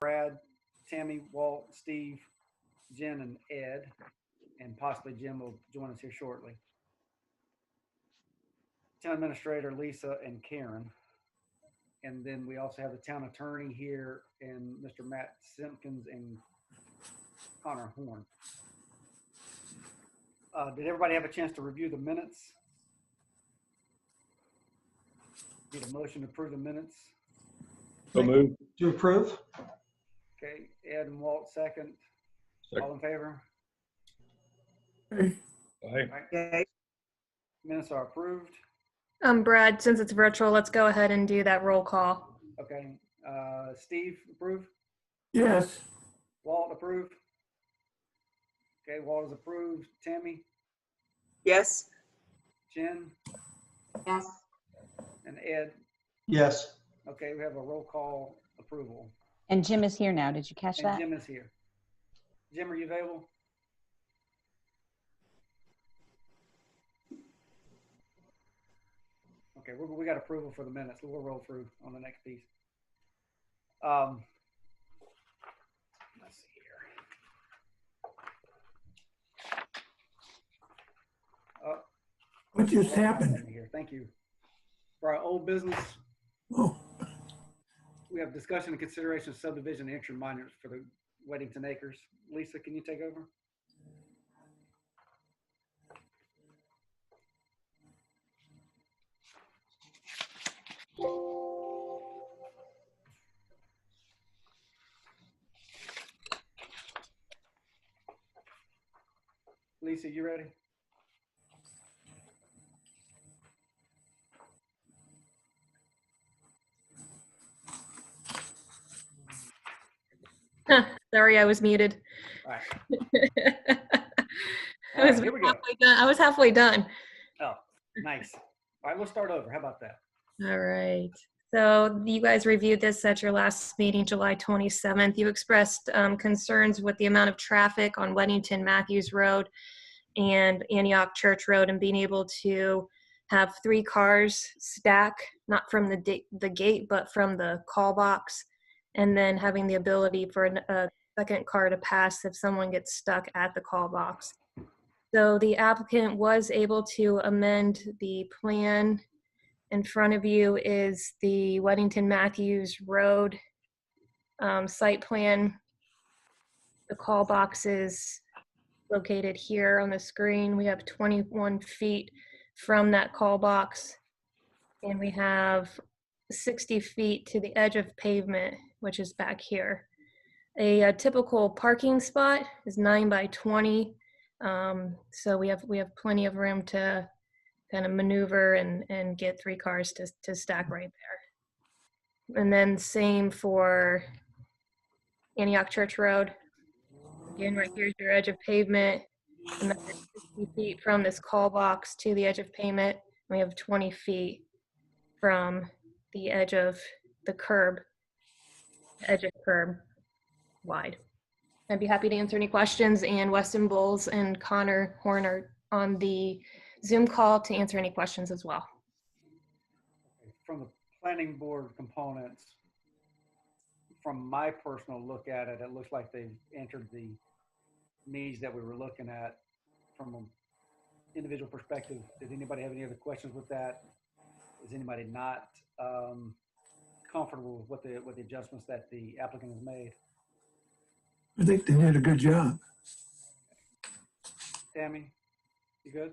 Brad, Tammy, Walt, Steve, Jen, and Ed, and possibly Jim will join us here shortly. Town Administrator Lisa and Karen. And then we also have the town attorney here and Mr. Matt Simpkins and Connor Horn. Did everybody have a chance to review the minutes? Need a motion to approve the minutes? So moved. To approve? Okay, Ed and Walt second. Second. All in favor? Aye. Okay. Minutes are approved. Brad, since it's virtual, let's go ahead and do that roll call. Okay, Steve, approve? Yes. Walt, approve? Okay, Walt is approved. Tammy, Yes. Jen, Yes. and Ed. Yes. Okay, we have a roll call approval. And Jim is here now. Did you catch And that? Jim is here. Jim, are you available? Okay, we got approval for the minutes. We'll roll through on the next piece. Let's see here. What just happened? Here, thank you. For our old business, Oh, we have discussion and consideration of subdivision entry minors for the Weddington Acres. Lisa, can you take over? Lisa, you ready? Sorry, I was muted. All right. I was here we go. halfway done. I was halfway done. Oh, nice. All right, we'll start over. How about that? All right. So you guys reviewed this at your last meeting, July 27th. You expressed concerns with the amount of traffic on Weddington Matthews Road and Antioch Church Road and being able to have 3 cars stack, not from the gate, but from the call box, and then having the ability for a second car to pass if someone gets stuck at the call box. So the applicant was able to amend the plan. In front of you is the Weddington Matthews Road site plan. The call box is located here on the screen. We have 21 feet from that call box, and we have 60 feet to the edge of pavement, which is back here. A typical parking spot is 9 by 20, so we have plenty of room to kind of maneuver and get 3 cars to stack right there. And then same for Antioch Church Road. Again, right here's your edge of pavement, and then 60 feet from this call box to the edge of pavement. We have 20 feet from the edge of the curb, wide. I'd be happy to answer any questions, and Weston Bowles and Connor Horn are on the Zoom call to answer any questions as well. From the planning board components, from my personal look at it, it looks like they've entered the needs that we were looking at from an individual perspective. Did anybody have any other questions with that? Is anybody not comfortable with what the adjustments that the applicant has made? I think they did a good job. Tammy, you good?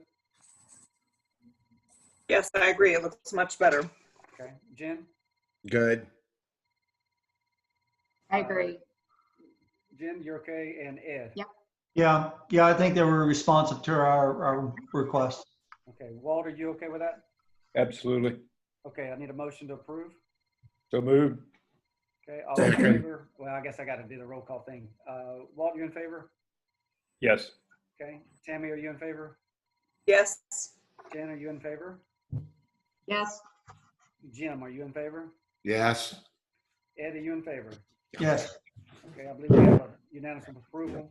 Yes, I agree. It looks much better. Okay. Jen? Good. I agree. Jen, you're okay, and Ed? Yep. Yeah, I think they were responsive to our request. Okay. Walt, are you okay with that? Absolutely. Okay, I need a motion to approve. So moved. Okay, all in Second. favor? Well, I guess I got to do the roll call thing. Walt, you in favor? Yes. Okay. Tammy, are you in favor? Yes. Jen, are you in favor? Yes. Jim, are you in favor? Yes. Ed, are you in favor? Yes. Okay, I believe we have a unanimous approval.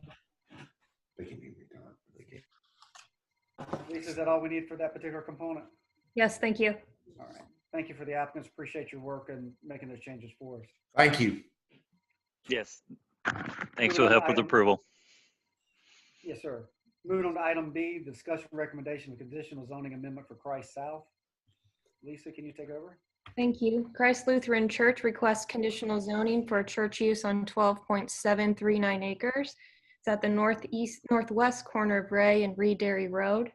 Lisa, is that all we need for that particular component? Yes, thank you. All right. Thank you for the applicants. Appreciate your work and making those changes for us. Thank you. Yes. Thanks for the help with approval. Yes, sir. Moving on to item B, discussion recommendation of conditional zoning amendment for Christ South. Lisa, can you take over? Thank you. Christ Lutheran Church requests conditional zoning for church use on 12.739 acres. It's at the northwest corner of Ray and Reed Dairy Road.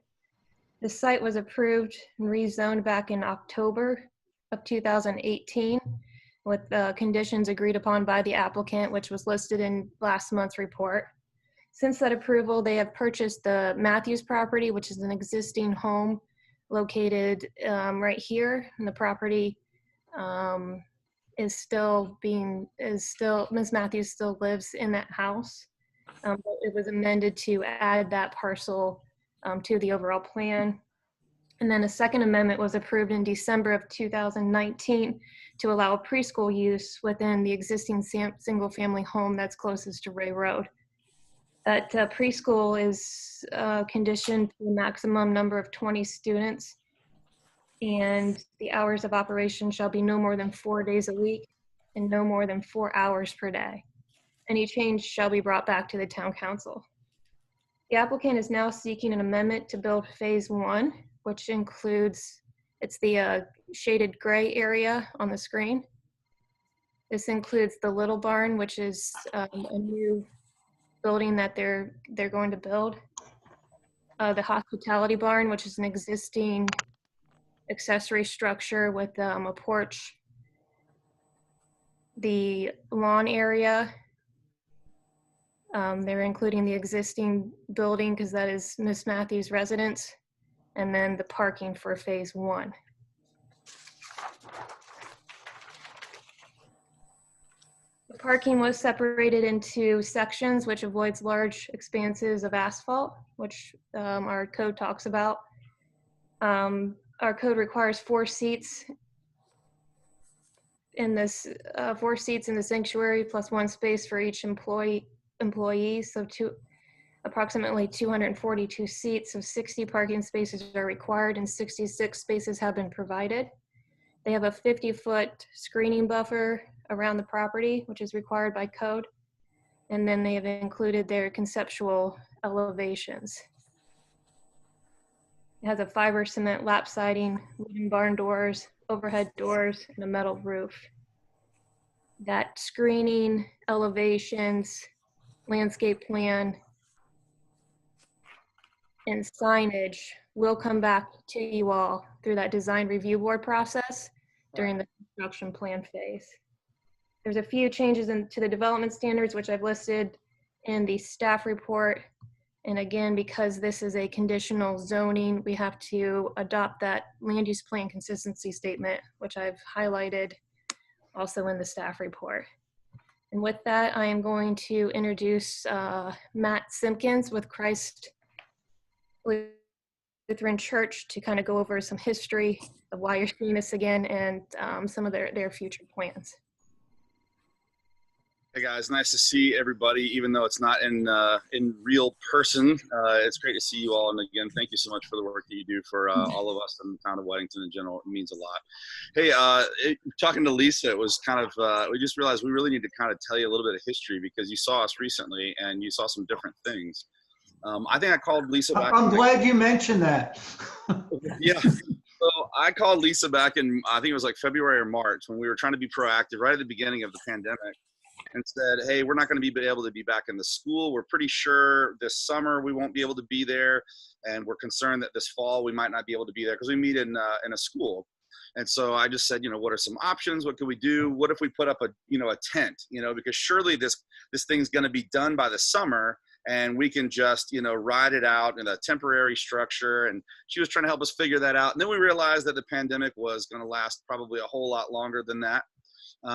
The site was approved and rezoned back in October of 2018 with conditions agreed upon by the applicant, which was listed in last month's report. Since that approval, they have purchased the Matthews property, which is an existing home located right here, and the property Ms. Matthews still lives in that house. But it was amended to add that parcel to the overall plan. And then a second amendment was approved in December of 2019 to allow preschool use within the existing single-family home that's closest to Ray Road. That preschool is conditioned to a maximum number of 20 students, and the hours of operation shall be no more than 4 days a week and no more than 4 hours per day. Any change shall be brought back to the town council. The applicant is now seeking an amendment to build phase 1, which includes, it's the shaded gray area on the screen. This includes the little barn, which is a new building that they're going to build. The hospitality barn, which is an existing accessory structure with a porch. The lawn area, they're including the existing building because that is Miss Matthews' residence, and then the parking for phase 1. The parking was separated into sections, which avoids large expanses of asphalt, which our code talks about. Our code requires 4 seats in this, 4 seats in the sanctuary plus 1 space for each employee. So approximately 242 seats of 60 parking spaces are required and 66 spaces have been provided. They have a 50-foot screening buffer around the property, which is required by code. And then they have included their conceptual elevations. It has a fiber cement lap siding, wooden barn doors, overhead doors, and a metal roof. That screening, elevations, landscape plan, and signage will come back to you all through that design review board process during the construction plan phase. There's a few changes to the development standards, which I've listed in the staff report. And again, because this is a conditional zoning, we have to adopt that land use plan consistency statement, which I've highlighted also in the staff report. And with that, I am going to introduce Matt Simpkins with Christ Lutheran Church to kind of go over some history of why you're seeing this again and some of their future plans. Hey guys, nice to see everybody, even though it's not in real person. It's great to see you all, and again, thank you so much for the work that you do for all of us in the town of Weddington in general. It means a lot. Hey, talking to Lisa, it was kind of, we just realized we really need to kind of tell you a little bit of history because you saw us recently and you saw some different things. I think I called Lisa back. I'm glad you mentioned that. Yeah. So I called Lisa back in, I think it was like February or March when we were trying to be proactive right at the beginning of the pandemic. And said, hey, we're not going to be able to be back in the school. We're pretty sure this summer we won't be able to be there. And we're concerned that this fall we might not be able to be there because we meet in a school. And so I just said, what are some options? What can we do? What if we put up a tent, because surely this thing's going to be done by the summer and we can just, ride it out in a temporary structure. And she was trying to help us figure that out. And then we realized that the pandemic was going to last probably a whole lot longer than that.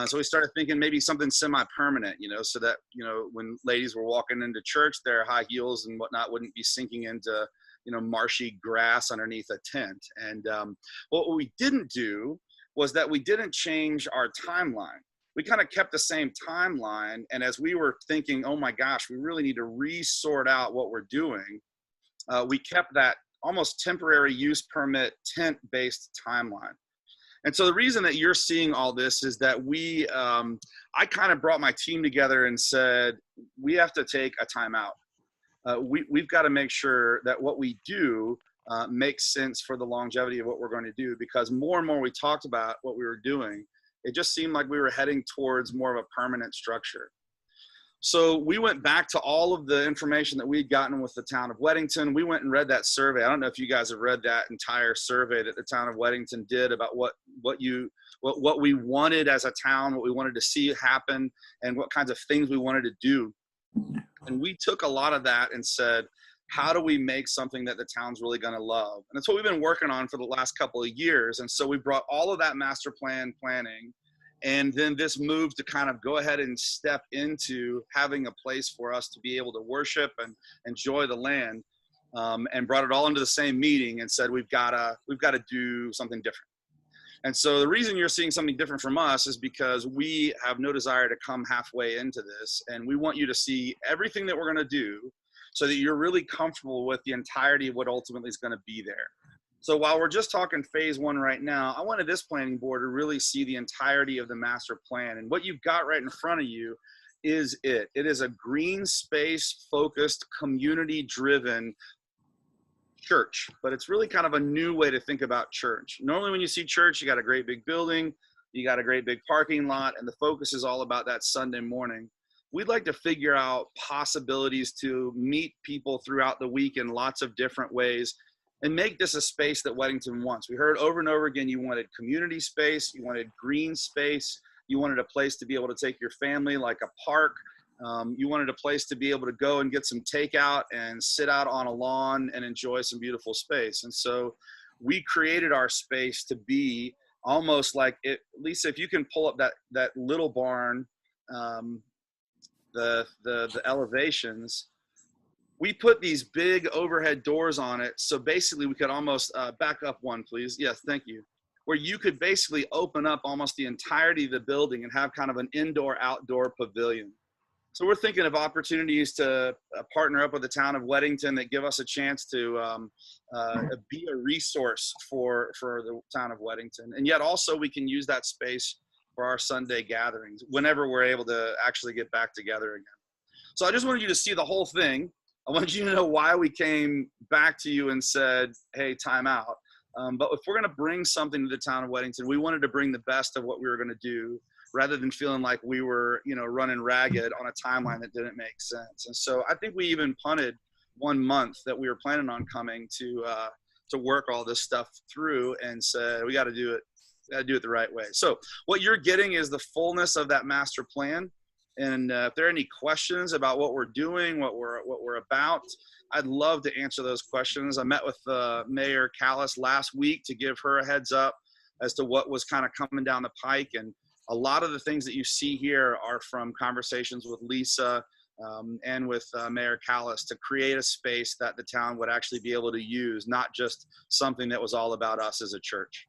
So we started thinking maybe something semi-permanent, so that, when ladies were walking into church, their high heels and whatnot wouldn't be sinking into, marshy grass underneath a tent. And what we didn't do was that we didn't change our timeline. we kind of kept the same timeline. And as we were thinking, oh my gosh, we really need to re-sort out what we're doing, we kept that almost temporary use permit tent-based timeline. And so the reason that you're seeing all this is that I kind of brought my team together and said, we have to take a timeout. We've got to make sure that what we do makes sense for the longevity of what we're going to do, because more and more we talked about what we were doing, it just seemed like we were heading towards more of a permanent structure. So we went back to all of the information that we'd gotten with the town of Weddington. We went and read that survey. I don't know if you guys have read that entire survey that the town of Weddington did about what we wanted as a town, what we wanted to see happen, and what kinds of things we wanted to do. And we took a lot of that and said, how do we make something that the town's really going to love? And that's what we've been working on for the last couple of years. And so we brought all of that master planning, and then this move to kind of go ahead and step into having a place for us to be able to worship and enjoy the land, and brought it all into the same meeting and said, we've got to do something different. And so the reason you're seeing something different from us is because we have no desire to come halfway into this. And we want you to see everything that we're going to do so that you're really comfortable with the entirety of what ultimately is going to be there. So while we're just talking phase one right now, I wanted this planning board to really see the entirety of the master plan. And what you've got right in front of you is it. It is a green space focused, community driven church, but it's really kind of a new way to think about church. Normally when you see church, you got a great big building, you got a great big parking lot, and the focus is all about that Sunday morning. We'd like to figure out possibilities to meet people throughout the week in lots of different ways and make this a space that Weddington wants. We heard over and over again, you wanted community space, you wanted green space, you wanted a place to be able to take your family, like a park. You wanted a place to be able to go and get some takeout and sit out on a lawn and enjoy some beautiful space. And so we created our space to be almost like it. Lisa, if you can pull up that little barn, the elevations, we put these big overhead doors on it. So basically we could almost back up one, please. Yes, thank you. Where you could basically open up almost the entirety of the building and have kind of an indoor-outdoor pavilion. So we're thinking of opportunities to partner up with the town of Weddington that give us a chance to be a resource for the town of Weddington. And yet also we can use that space for our Sunday gatherings whenever we're able to actually get back together again. So I just wanted you to see the whole thing. I wanted you to know why we came back to you and said, hey, time out. But if we're going to bring something to the town of Weddington, we wanted to bring the best of what we were going to do, rather than feeling like we were, running ragged on a timeline that didn't make sense. And so I think we even punted 1 month that we were planning on coming to work all this stuff through, and said, we got to do it. Got to do it the right way. So what you're getting is the fullness of that master plan. And if there are any questions about what we're doing, what we're about, I'd love to answer those questions. I met with Mayor Callis last week to give her a heads up as to what was kind of coming down the pike. And a lot of the things that you see here are from conversations with Lisa and with Mayor Callis to create a space that the town would actually be able to use, not just something that was all about us as a church.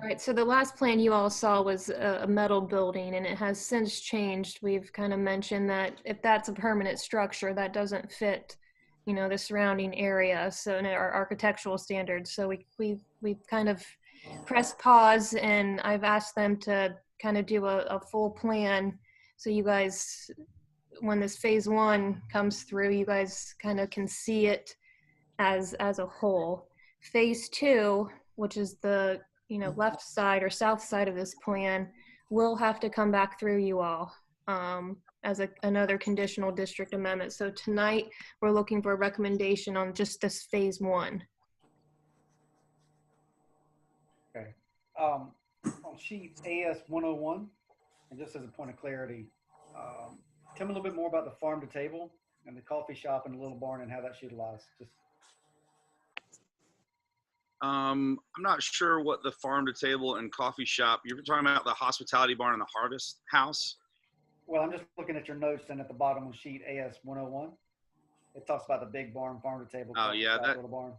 All right, so the last plan you all saw was a metal building, and it has since changed. We've kind of mentioned that if that's a permanent structure, that doesn't fit, the surrounding area, so in our architectural standards. So we've kind of pressed pause, and I've asked them to kind of do a full plan, so you guys, when this phase one comes through, you guys kind of can see it as a whole. Phase two, which is the left side or south side of this plan, will have to come back through you all as another conditional district amendment. So tonight we're looking for a recommendation on just this phase one. Okay. On sheet AS 101, and just as a point of clarity, tell me a little bit more about the farm to table and the coffee shop and the little barn and how that's utilized. Just I'm not sure what the farm to table and coffee shop, you're talking about the hospitality barn and the harvest house? Well, I'm just looking at your notes, and at the bottom of sheet AS 101, it talks about the big barn, farm to table. Oh, yeah, shop, little barn.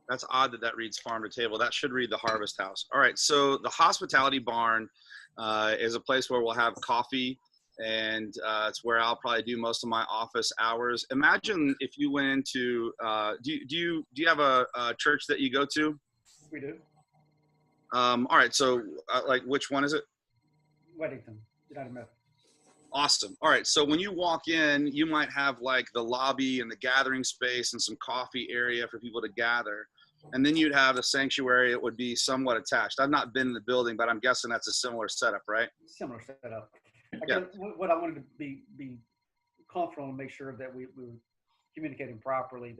That's odd that that reads farm to table. That should read the Harvest House. All right, so the hospitality barn is a place where we'll have coffee, and it's where I'll probably do most of my office hours. Imagine if you went into, do you have a church that you go to? We do. All right, so like which one is it? Weddington, United Methodist. Awesome. All right. So when you walk in, you might have like the lobby and the gathering space and some coffee area for people to gather. And then you'd have the sanctuary. It would be somewhat attached. I've not been in the building, but I'm guessing that's a similar setup, right? Similar setup. Yeah. What I wanted to be comfortable and make sure that we were communicating properly,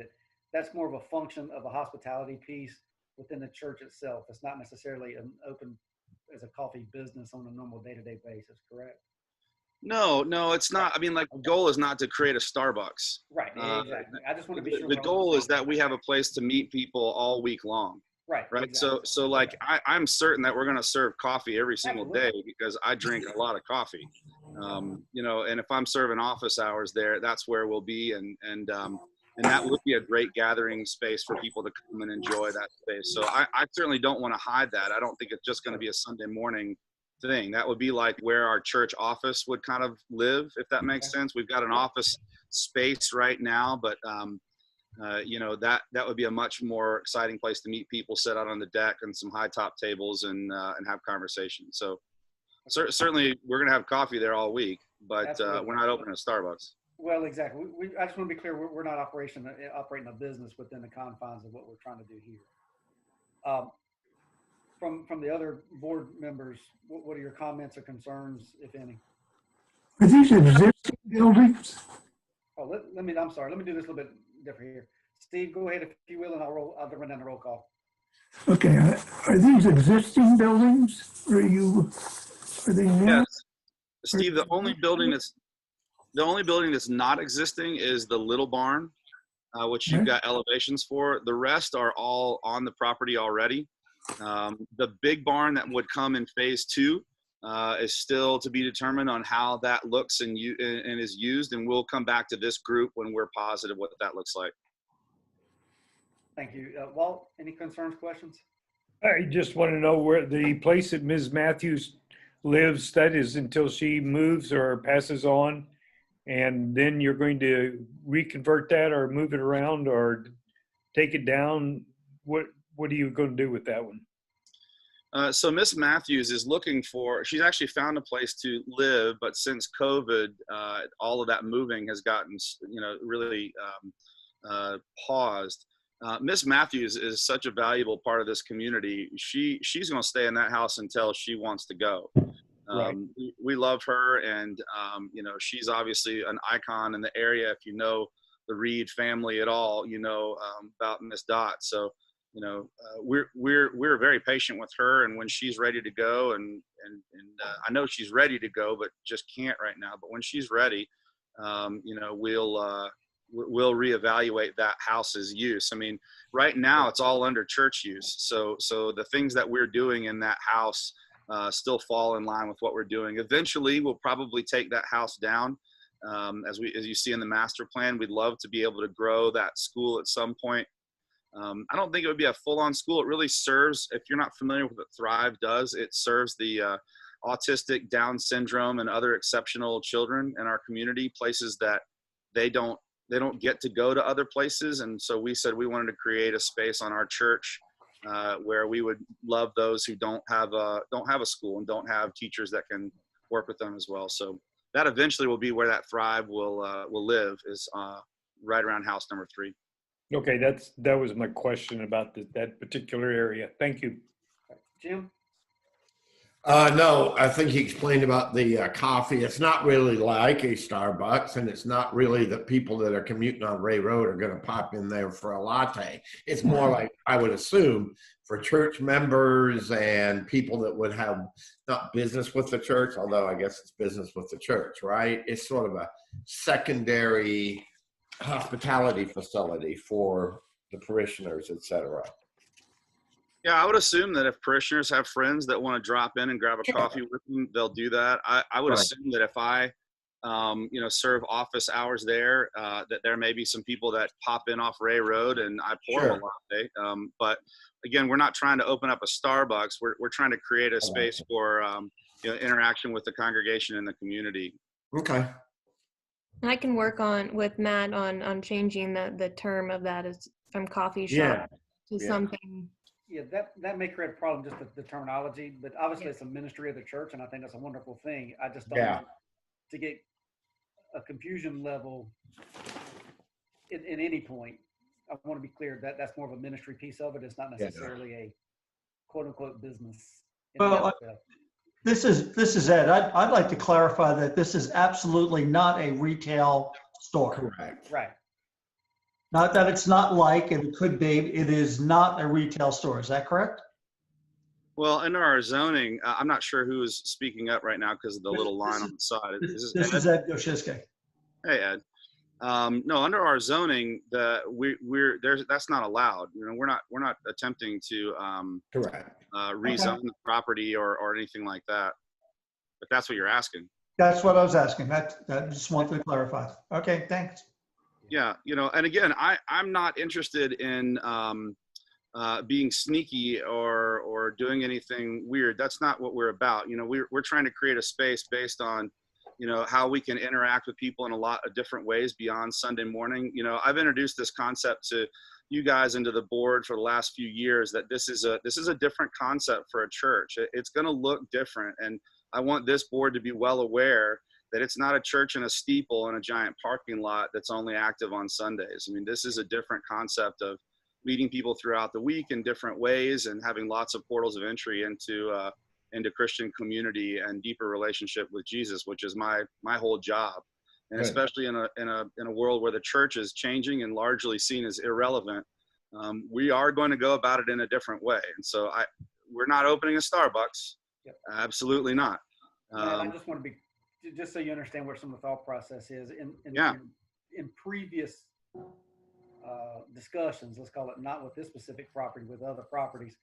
that's more of a function of a hospitality piece within the church itself. It's not necessarily an open as a coffee business on a normal day-to-day basis, correct? No, it's not. I mean, like the goal is not to create a Starbucks. Right, exactly. I just want to be sure. The goal is that we have a place to meet people all week long. Right. Exactly. So like I'm certain that we're going to serve coffee every single day because I drink a lot of coffee. You know, and if I'm serving office hours there, that's where we'll be, and that would be a great gathering space for people to come and enjoy that space. So I certainly don't want to hide that. I don't think it's just going to be a Sunday morning thing. That would be like where our church office would kind of live, if that makes sense. We've got an office space right now, but you know, that would be a much more exciting place to meet people, sit out on the deck and some high top tables and have conversations. So certainly we're going to have coffee there all week, but we're not opening a Starbucks. Well, exactly. I just want to be clear. We're not operating a business within the confines of what we're trying to do here. From the other board members, what are your comments or concerns, if any? Are these existing buildings? Oh, I'm sorry. Let me do this a little bit different here. Steve, go ahead if you will, and I'll run down the roll call. Okay, are these existing buildings? Are they new? Yes, Steve. The only building that's not existing is the little barn, which you've got elevations for. The rest are all on the property already. The big barn that would come in phase 2 is still to be determined on how that looks and is used, and we'll come back to this group when we're positive what that looks like. Thank you. Walt, any concerns, questions? I just want to know where the place that Ms. Matthews lives, that is until she moves or passes on, and then you're going to reconvert that or move it around or take it down. What are you going to do with that one? So Miss Matthews is she's actually found a place to live, but since COVID, all of that moving has gotten, really paused. Miss Matthews is such a valuable part of this community. She's going to stay in that house until she wants to go. We love her, and she's obviously an icon in the area. If you know the Reed family at all, you know about Miss Dot. So we're very patient with her, and when she's ready to go, and I know she's ready to go, but just can't right now. But when she's ready, we'll reevaluate that house's use. I mean, right now it's all under church use. So the things that we're doing in that house still fall in line with what we're doing. Eventually, we'll probably take that house down. As you see in the master plan, we'd love to be able to grow that school at some point. I don't think it would be a full-on school. It really serves, if you're not familiar with what Thrive does, it serves the autistic, Down syndrome, and other exceptional children in our community, places that they don't get to go to other places. And so we said we wanted to create a space on our church where we would love those who don't have a school and don't have teachers that can work with them as well. So that eventually will be where that Thrive will live, is right around house number 3. Okay, that was my question about that particular area. Thank you. Jim? No, I think he explained about the coffee. It's not really like a Starbucks, and it's not really the people that are commuting on Ray Road are going to pop in there for a latte. It's more like, I would assume, for church members and people that would have not business with the church, although I guess it's business with the church, right? It's sort of a secondary hospitality facility for the parishioners, etc. Yeah, I would assume that if parishioners have friends that want to drop in and grab a coffee with them, they'll do that. I would assume that if I serve office hours there, that there may be some people that pop in off Ray Road and I pour them a latte. But again, we're not trying to open up a Starbucks. We're trying to create a space for, interaction with the congregation and the community. Okay. I can work with Matt on changing the term of that as from coffee shop to something. Yeah, that may create a problem, just the terminology, but obviously it's a ministry of the church, and I think that's a wonderful thing. I just don't want to get a confusion level in any point. I want to be clear that that's more of a ministry piece of it. It's not necessarily a quote unquote business. Well, this is Ed. I'd like to clarify that this is absolutely not a retail store. Correct. Right. Not that it's not like it could be. It is not a retail store. Is that correct? Well, under our zoning, I'm not sure who is speaking up right now because of the little line on the side. This is Ed Goshiske. Hey, Ed. No, under our zoning, that's not allowed. We're not attempting to Correct. rezone the property or anything like that. If that's what you're asking. That's what I was asking. That just wanted to clarify. Okay, thanks. Yeah, and again, I'm not interested in being sneaky or doing anything weird. That's not what we're about. We're trying to create a space based on how we can interact with people in a lot of different ways beyond Sunday morning. I've introduced this concept to you guys and to the board for the last few years that this is a different concept for a church. It's going to look different, and I want this board to be well aware that it's not a church in a steeple in a giant parking lot that's only active on Sundays. I mean, this is a different concept of meeting people throughout the week in different ways and having lots of portals of entry into Christian community and deeper relationship with Jesus, which is my whole job. And especially in a world where the church is changing and largely seen as irrelevant, we are going to go about it in a different way. And so we're not opening a Starbucks. Yep. Absolutely not. I just want to be, just so you understand what some of the thought process is in previous discussions, let's call it, not with this specific property, with other properties,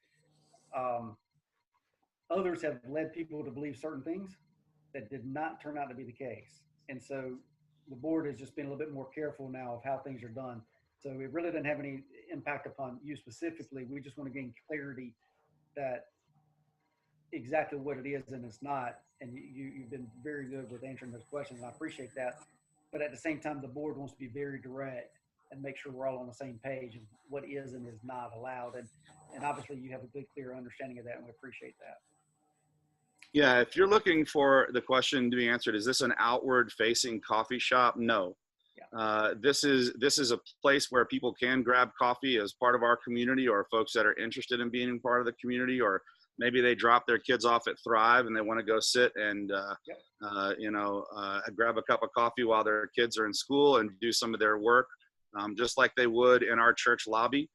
others have led people to believe certain things that did not turn out to be the case. And so the board has just been a little bit more careful now of how things are done. So it really doesn't have any impact upon you specifically. We just want to gain clarity that exactly what it is and it's not. And you've been very good with answering those questions. And I appreciate that. But at the same time, the board wants to be very direct and make sure we're all on the same page of what is and is not allowed. And obviously you have a good, clear understanding of that, and we appreciate that. Yeah, if you're looking for the question to be answered, is this an outward facing coffee shop? No. This is a place where people can grab coffee as part of our community, or folks that are interested in being part of the community, or maybe they drop their kids off at Thrive and they want to go sit and grab a cup of coffee while their kids are in school and do some of their work, just like they would in our church lobby.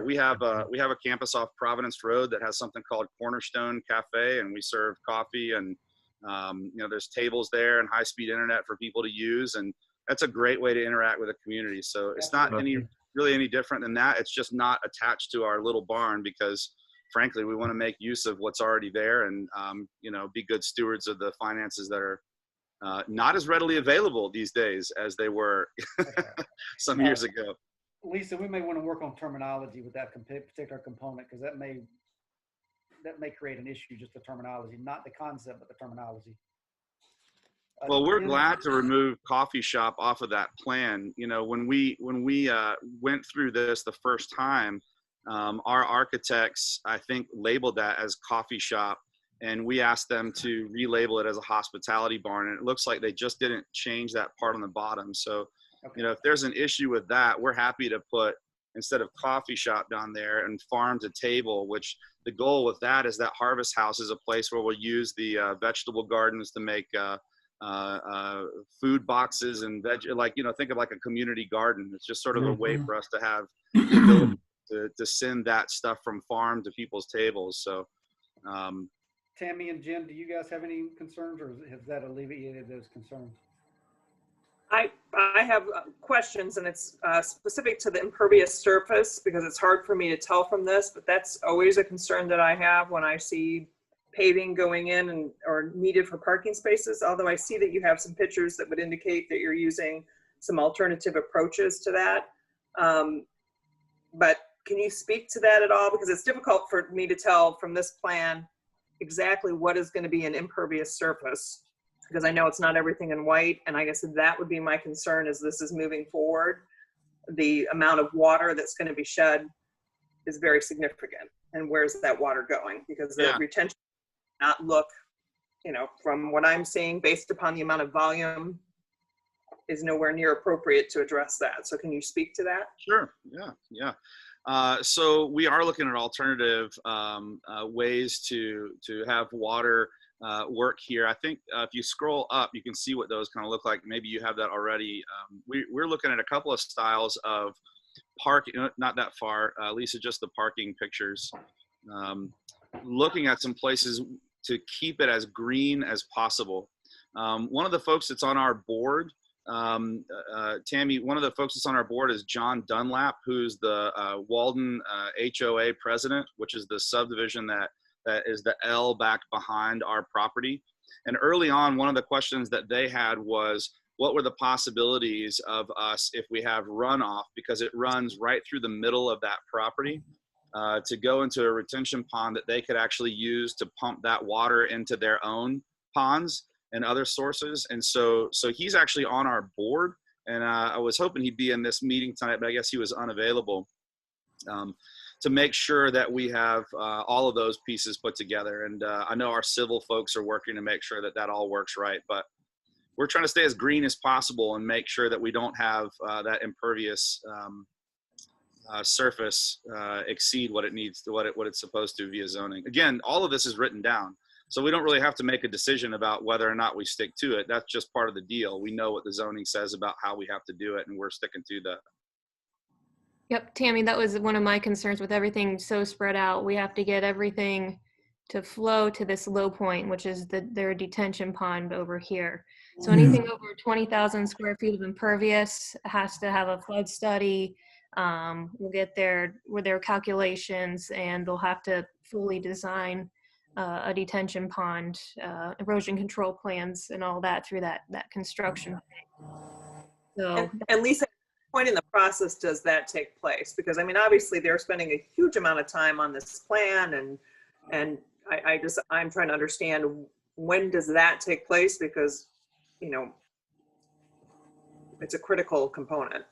We have a campus off Providence Road that has something called Cornerstone Cafe, and we serve coffee, and there's tables there and high-speed internet for people to use, and that's a great way to interact with the community. So it's not really any different than that. It's just not attached to our little barn because, frankly, we want to make use of what's already there and be good stewards of the finances that are not as readily available these days as they were some years ago. Lisa, we may want to work on terminology with that particular component, because that may create an issue, just the terminology, not the concept, but the terminology. Well, we're glad to remove coffee shop off of that plan. When we went through this the first time, our architects, I think, labeled that as coffee shop, and we asked them to relabel it as a hospitality barn, and it looks like they just didn't change that part on the bottom. So if there's an issue with that, we're happy to put, instead of coffee shop down there, and farm to table, which the goal with that is that Harvest House is a place where we'll use the vegetable gardens to make food boxes and think of like a community garden. It's just sort of a way for us to have the ability to send that stuff from farm to people's tables. So Tammy and Jim, do you guys have any concerns, or has that alleviated those concerns? I have questions, and it's specific to the impervious surface, because it's hard for me to tell from this, but that's always a concern that I have when I see paving going in and or needed for parking spaces, although I see that you have some pictures that would indicate that you're using some alternative approaches to that. But can you speak to that at all? Because it's difficult for me to tell from this plan exactly what is going to be an impervious surface, because I know it's not everything in white. And I guess that would be my concern as this is moving forward. The amount of water that's going to be shed is very significant. And where's that water going? Because the retention not look, you know, from what I'm seeing based upon the amount of volume is nowhere near appropriate to address that. So can you speak to that? Sure. Yeah. So we are looking at alternative ways to have water work here. I think if you scroll up, you can see what those kind of look like. Maybe you have that already. We're looking at a couple of styles of parking, not that far, Lisa, just the parking pictures. Looking at some places to keep it as green as possible. One of the folks that's on our board, Tammy, one of the folks that's on our board is John Dunlap, who's the Walden HOA president, which is the subdivision that is the L back behind our property. And early on, one of the questions that they had was, what were the possibilities of us if we have runoff, because it runs right through the middle of that property, to go into a retention pond that they could actually use to pump that water into their own ponds and other sources. And so he's actually on our board, and I was hoping he'd be in this meeting tonight, but I guess he was unavailable, to make sure that we have all of those pieces put together. And I know our civil folks are working to make sure that that all works right, but we're trying to stay as green as possible and make sure that we don't have that impervious surface exceed what it needs to, what it's supposed to via zoning. Again, all of this is written down, so we don't really have to make a decision about whether or not we stick to it. That's just part of the deal. We know what the zoning says about how we have to do it, and we're sticking to that. Yep, Tammy, that was one of my concerns with everything so spread out. We have to get everything to flow to this low point, which is their detention pond over here. So anything over 20,000 square feet of impervious has to have a flood study. We'll get with their calculations, and they'll have to fully design a detention pond, erosion control plans, and all that through that construction. So, and Lisa, at what point in the process does that take place? Because I mean, obviously they're spending a huge amount of time on this plan, and I'm trying to understand, when does that take place? Because, you know, it's a critical component.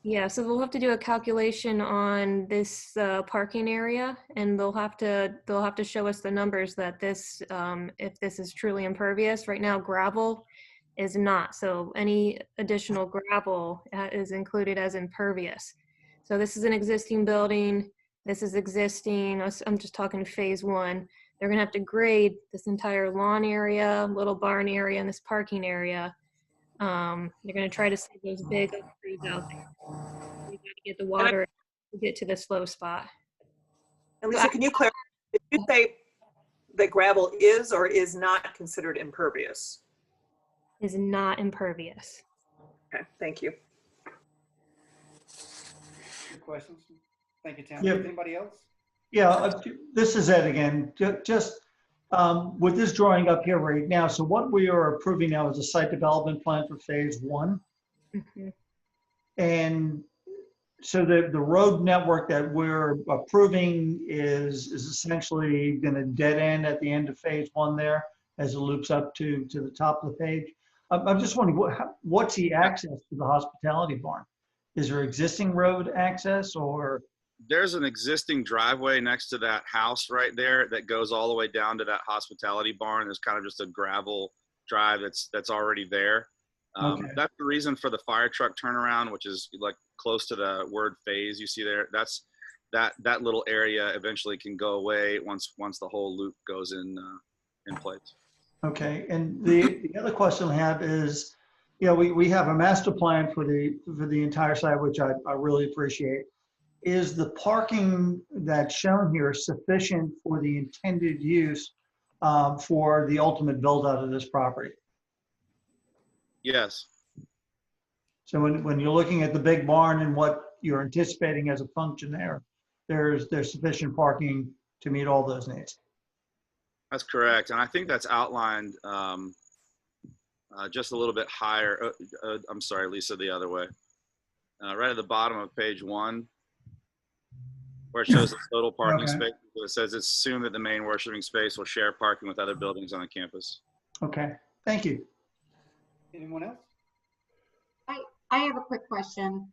yeah, so we'll have to do a calculation on this parking area, and they'll have to show us the numbers that this, if this is truly impervious. Right now, gravel is not. So any additional gravel is included as impervious. So this is an existing building. This is existing. I'm just talking phase one. They're gonna have to grade this entire lawn area, little barn area, and this parking area. They're gonna try to save those big oak trees out there. We gotta get the water to get to this low spot. And Lisa, can you clarify, did you say that gravel is or is not considered impervious? Is not impervious. Okay, thank you. Good questions. Thank you, Tim. Yeah. Anybody else? Yeah, this is Ed again. Just with this drawing up here right now, so what we are approving now is a site development plan for phase one. Mm-hmm. And so the road network that we're approving is essentially going to dead end at the end of phase one there as it loops up to the top of the page. I'm just wondering, what's the access to the hospitality barn? Is there existing road access, or? There's an existing driveway next to that house right there that goes all the way down to that hospitality barn. There's kind of just a gravel drive that's already there. Okay. That's the reason for the fire truck turnaround, which is like close to the word phase you see there. That's that little area eventually can go away once the whole loop goes in place. Okay, and the other question I have is, you know, we have a master plan for the entire site, which I really appreciate. Is the parking that's shown here sufficient for the intended use for the ultimate build out of this property? Yes. So when you're looking at the big barn and what you're anticipating as a function there's sufficient parking to meet all those needs. That's correct. And I think that's outlined just a little bit higher. I'm sorry, Lisa, the other way. Right at the bottom of page 1, where it shows the total parking Okay. space. It says it's assumed that the main worshiping space will share parking with other buildings on the campus. Okay, thank you. Anyone else? I have a quick question.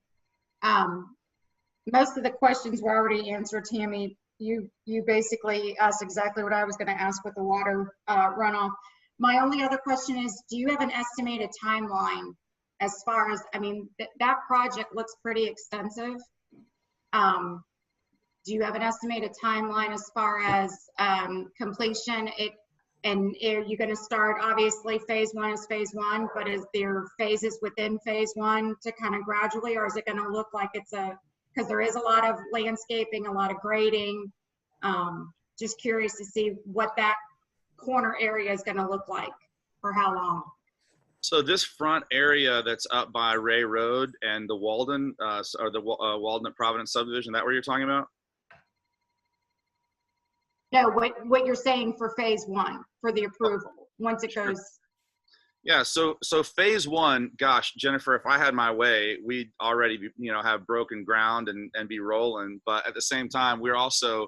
Most of the questions were already answered, Tammy. You basically asked exactly what I was going to ask with the water runoff. My only other question is, do you have an estimated timeline as far as, I mean, that project looks pretty extensive. Do you have an estimated timeline as far as completion? And are you going to start, obviously phase 1 is phase 1, but is there phases within phase 1 to kind of gradually, or is it going to look like it's because there is a lot of landscaping, a lot of grading. Just curious to see what that corner area is going to look like for how long. So this front area that's up by Ray Road and the Walden, or the Walden at Providence subdivision, that what you're talking about? No, what you're saying for phase 1 for the approval once it goes. Yeah, so phase 1, gosh, Jennifer, if I had my way, we'd already have broken ground and be rolling. But at the same time, we're also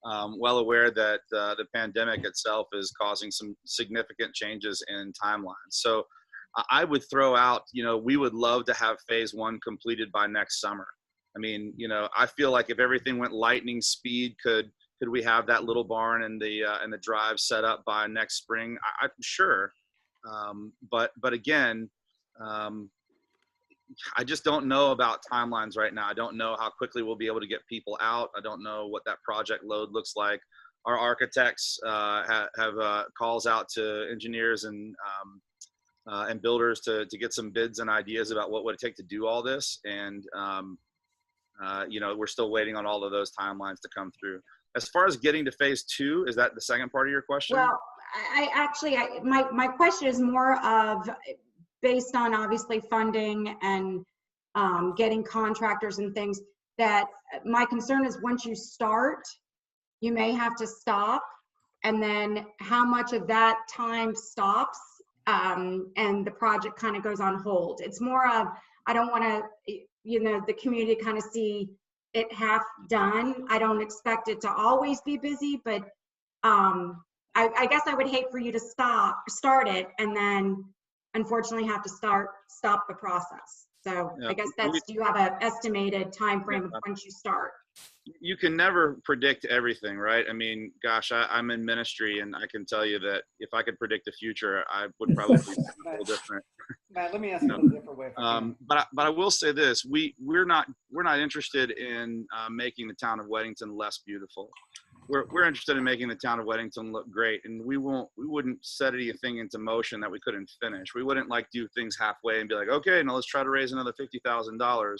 well aware that the pandemic itself is causing some significant changes in timelines. So I would throw out, we would love to have phase 1 completed by next summer. I mean, I feel like if everything went lightning speed, could we have that little barn and the drive set up by next spring? I'm sure. But again, I just don't know about timelines right now. I don't know how quickly we'll be able to get people out. I don't know what that project load looks like. Our architects have calls out to engineers and builders to get some bids and ideas about what would it take to do all this. And, we're still waiting on all of those timelines to come through. As far as getting to phase 2, is that the second part of your question? Well, my question is more of based on obviously funding and getting contractors and things, that my concern is once you start, you may have to stop, and then how much of that time stops and the project kind of goes on hold. It's more of, I don't want to, the community kind of see it half done. I don't expect it to always be busy, but I guess I would hate for you to start it and then unfortunately have to stop the process. So yeah, I guess that's, do you have an estimated time frame of once you start? You can never predict everything, right? I mean, gosh, I'm in ministry, and I can tell you that if I could predict the future, I would probably be a little different. Matt, let me ask you a little different way. But I will say this: we're not interested in making the town of Weddington less beautiful. We're interested in making the town of Weddington look great, and we wouldn't set anything into motion that we couldn't finish. We wouldn't do things halfway and be like, okay, now let's try to raise another $50,000.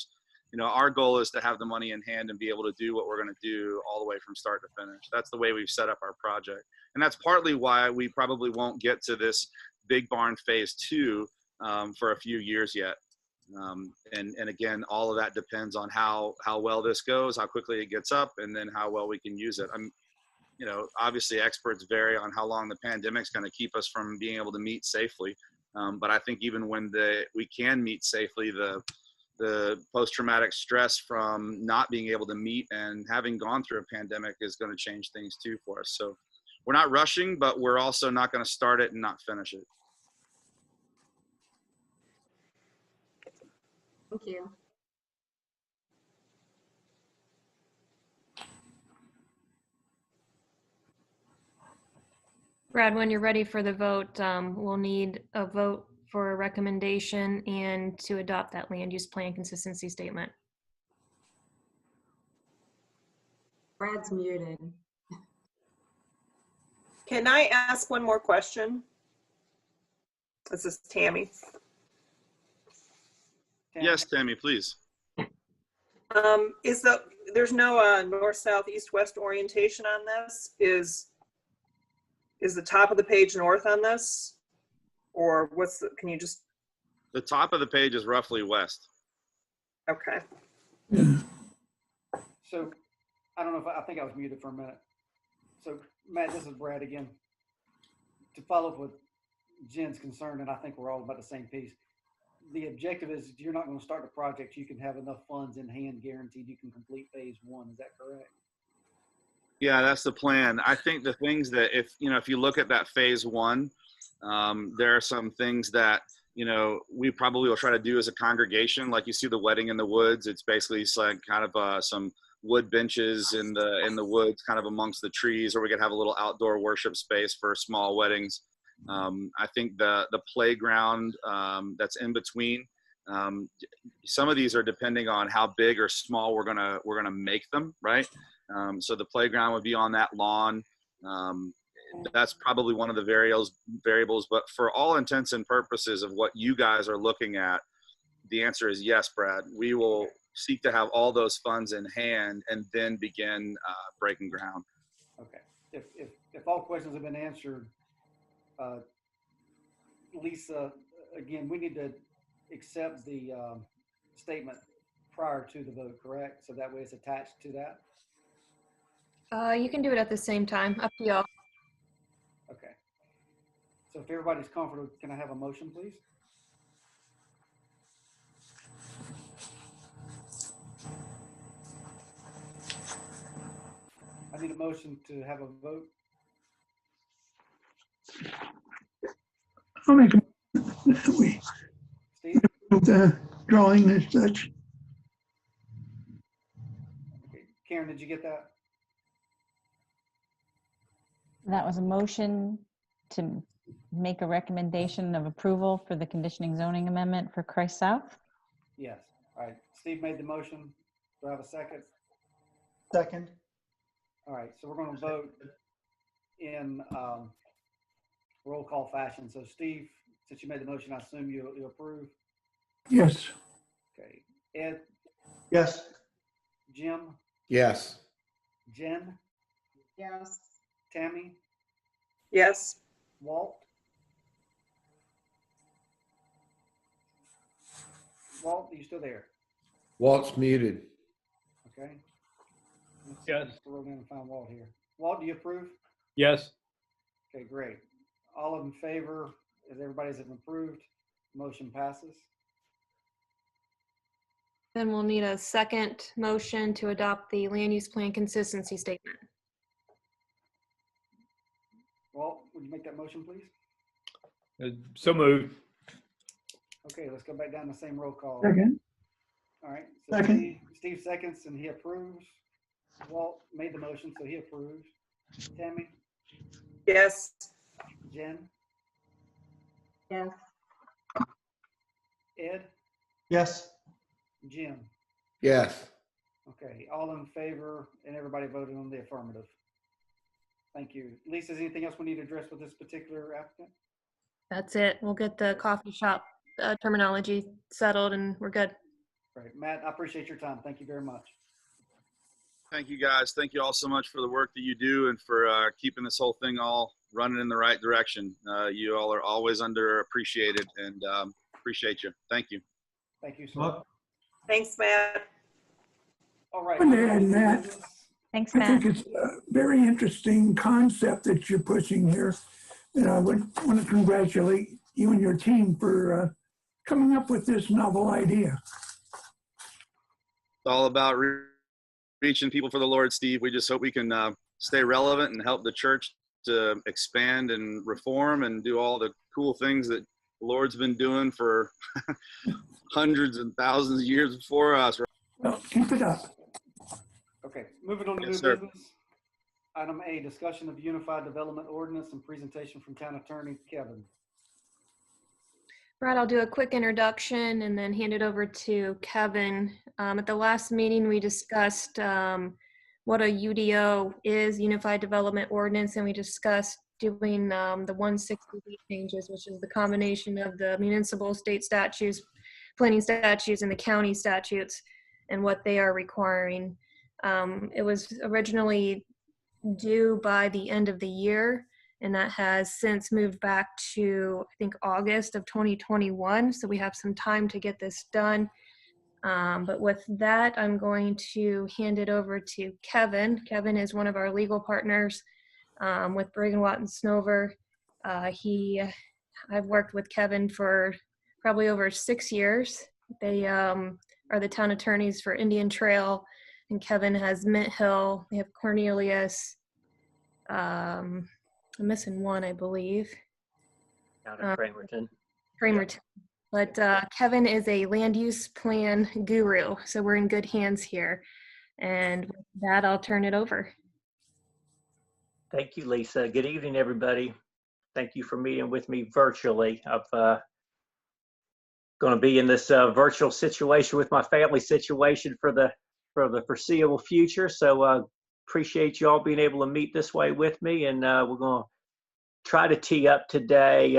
Our goal is to have the money in hand and be able to do what we're going to do all the way from start to finish. That's the way we've set up our project. And that's partly why we probably won't get to this big barn phase 2 for a few years yet. And again, all of that depends on how well this goes, how quickly it gets up, and then how well we can use it. Obviously experts vary on how long the pandemic's going to keep us from being able to meet safely. But I think even when we can meet safely, the post-traumatic stress from not being able to meet and having gone through a pandemic is going to change things too for us. So we're not rushing, but we're also not going to start it and not finish it. Thank you. Brad, when you're ready for the vote, we'll need a vote for a recommendation and to adopt that land use plan consistency statement. Brad's muted. Can I ask one more question? This is Tammy. Yes, Tammy, please. There's no north, south, east, west orientation on this? Is the top of the page north on this? Or can you just? The top of the page is roughly west. Okay. So I don't know I think I was muted for a minute. So Matt, this is Brad again. to follow up with Jen's concern, and I think we're all about the same piece. The objective is you're not going to start the project. You can have enough funds in hand guaranteed you can complete phase one. Is that correct? Yeah, that's the plan. I think the things that if you look at that phase one, there are some things that, we probably will try to do as a congregation. Like you see the wedding in the woods. It's basically like kind of some wood benches in the woods, kind of amongst the trees, or we could have a little outdoor worship space for small weddings. I think the playground that's in between. Some of these are depending on how big or small we're gonna make them, right? So the playground would be on that lawn. That's probably one of the variables, but for all intents and purposes of what you guys are looking at, the answer is yes, Brad. We will seek to have all those funds in hand and then begin breaking ground. Okay. If all questions have been answered, Lisa, again, we need to accept the statement prior to the vote, correct? So that way it's attached to that? You can do it at the same time, up to y'all. Okay. So if everybody's comfortable, can I have a motion, please? I need a motion to have a vote. I'll make a that we Steve? approve the drawing as such. Okay. Karen, did you get that? That was a motion to make a recommendation of approval for the conditioning zoning amendment for Christ South. Yes. All right. Steve made the motion. Do I have a second? Second. All right. So we're going to vote in roll call fashion. So Steve, since you made the motion, I assume you approve. Yes. Okay. Ed? Yes. Jim? Yes. Jen? Yes. Tammy? Yes. Walt? Walt, are you still there? Walt's muted. Okay. Let's Yes. Scroll down and find Walt here. Walt, do you approve? Yes. Okay, great. All in favor, as everybody's approved, motion passes. Then we'll need a second motion to adopt the land use plan consistency statement. Walt, would you make that motion, please? So moved. Okay, let's go back down the same roll call. Second. All right. So Second. Steve seconds and he approves. Walt made the motion, so he approves. Tammy? Yes. Jen? Yes. Ed? Yes. Jim? Yes. Okay, all in favor, and everybody voted on the affirmative. Thank you. Lisa, is anything else we need to address with this particular applicant? That's it. We'll get the coffee shop terminology settled and we're good. Great. Matt, I appreciate your time. Thank you very much. Thank you, guys. Thank you all so much for the work that you do and for keeping this whole thing all running in the right direction. You all are always underappreciated, and appreciate you. Thank you. Thank you, sir. Well, Thanks, Matt. All right. And Matt, Thanks, I Matt. think it's a very interesting concept that you're pushing here. And I would want to congratulate you and your team for coming up with this novel idea. It's all about reaching people for the Lord, Steve. We just hope we can stay relevant and help the church to expand and reform and do all the cool things that the Lord's been doing for hundreds and thousands of years before us. Well, keep it up. Okay, moving on to Yes, new sir. business. Item A, discussion of Unified Development Ordinance and presentation from Town Attorney Kevin. Brad, I'll do a quick introduction and then hand it over to Kevin. At the last meeting, we discussed what a UDO is, Unified Development Ordinance, and we discussed doing the 160B changes, which is the combination of the municipal state statutes, planning statutes, and the county statutes, and what they are requiring. It was originally due by the end of the year, and that has since moved back to, I think, August of 2021. So we have some time to get this done. But with that, I'm going to hand it over to Kevin. Kevin is one of our legal partners with Brigg & Watt and Snover. I've worked with Kevin for probably over 6 years. They are the town attorneys for Indian Trail, and Kevin has Mint Hill. They have Cornelius. I'm missing one, I believe. Down at Cramerton. Cramerton. But Kevin is a land use plan guru, so we're in good hands here. And with that, I'll turn it over. Thank you, Lisa. Good evening, everybody. Thank you for meeting with me virtually. I'm going to be in this virtual situation with my family situation for the foreseeable future. So appreciate you all being able to meet this way with me, and we're going to try to tee up today.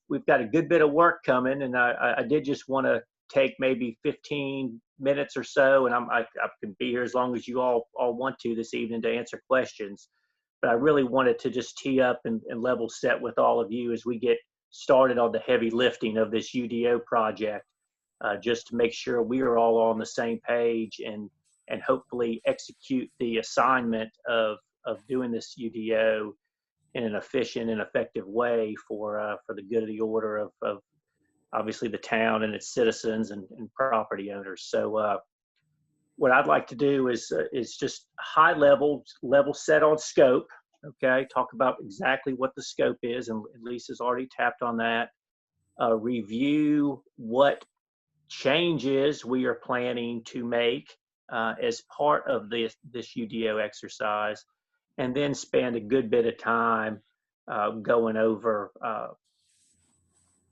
We've got a good bit of work coming, and I did just want to take maybe 15 minutes or so, and I can be here as long as you all want to this evening to answer questions. But I really wanted to just tee up and level set with all of you as we get started on the heavy lifting of this UDO project, just to make sure we are all on the same page and hopefully execute the assignment of doing this UDO in an efficient and effective way for the good of the order of obviously the town and its citizens and property owners. So what I'd like to do is just high level set on scope. Okay, talk about exactly what the scope is, and Lisa's already tapped on that. Review what changes we are planning to make as part of this UDO exercise, and then spend a good bit of time going over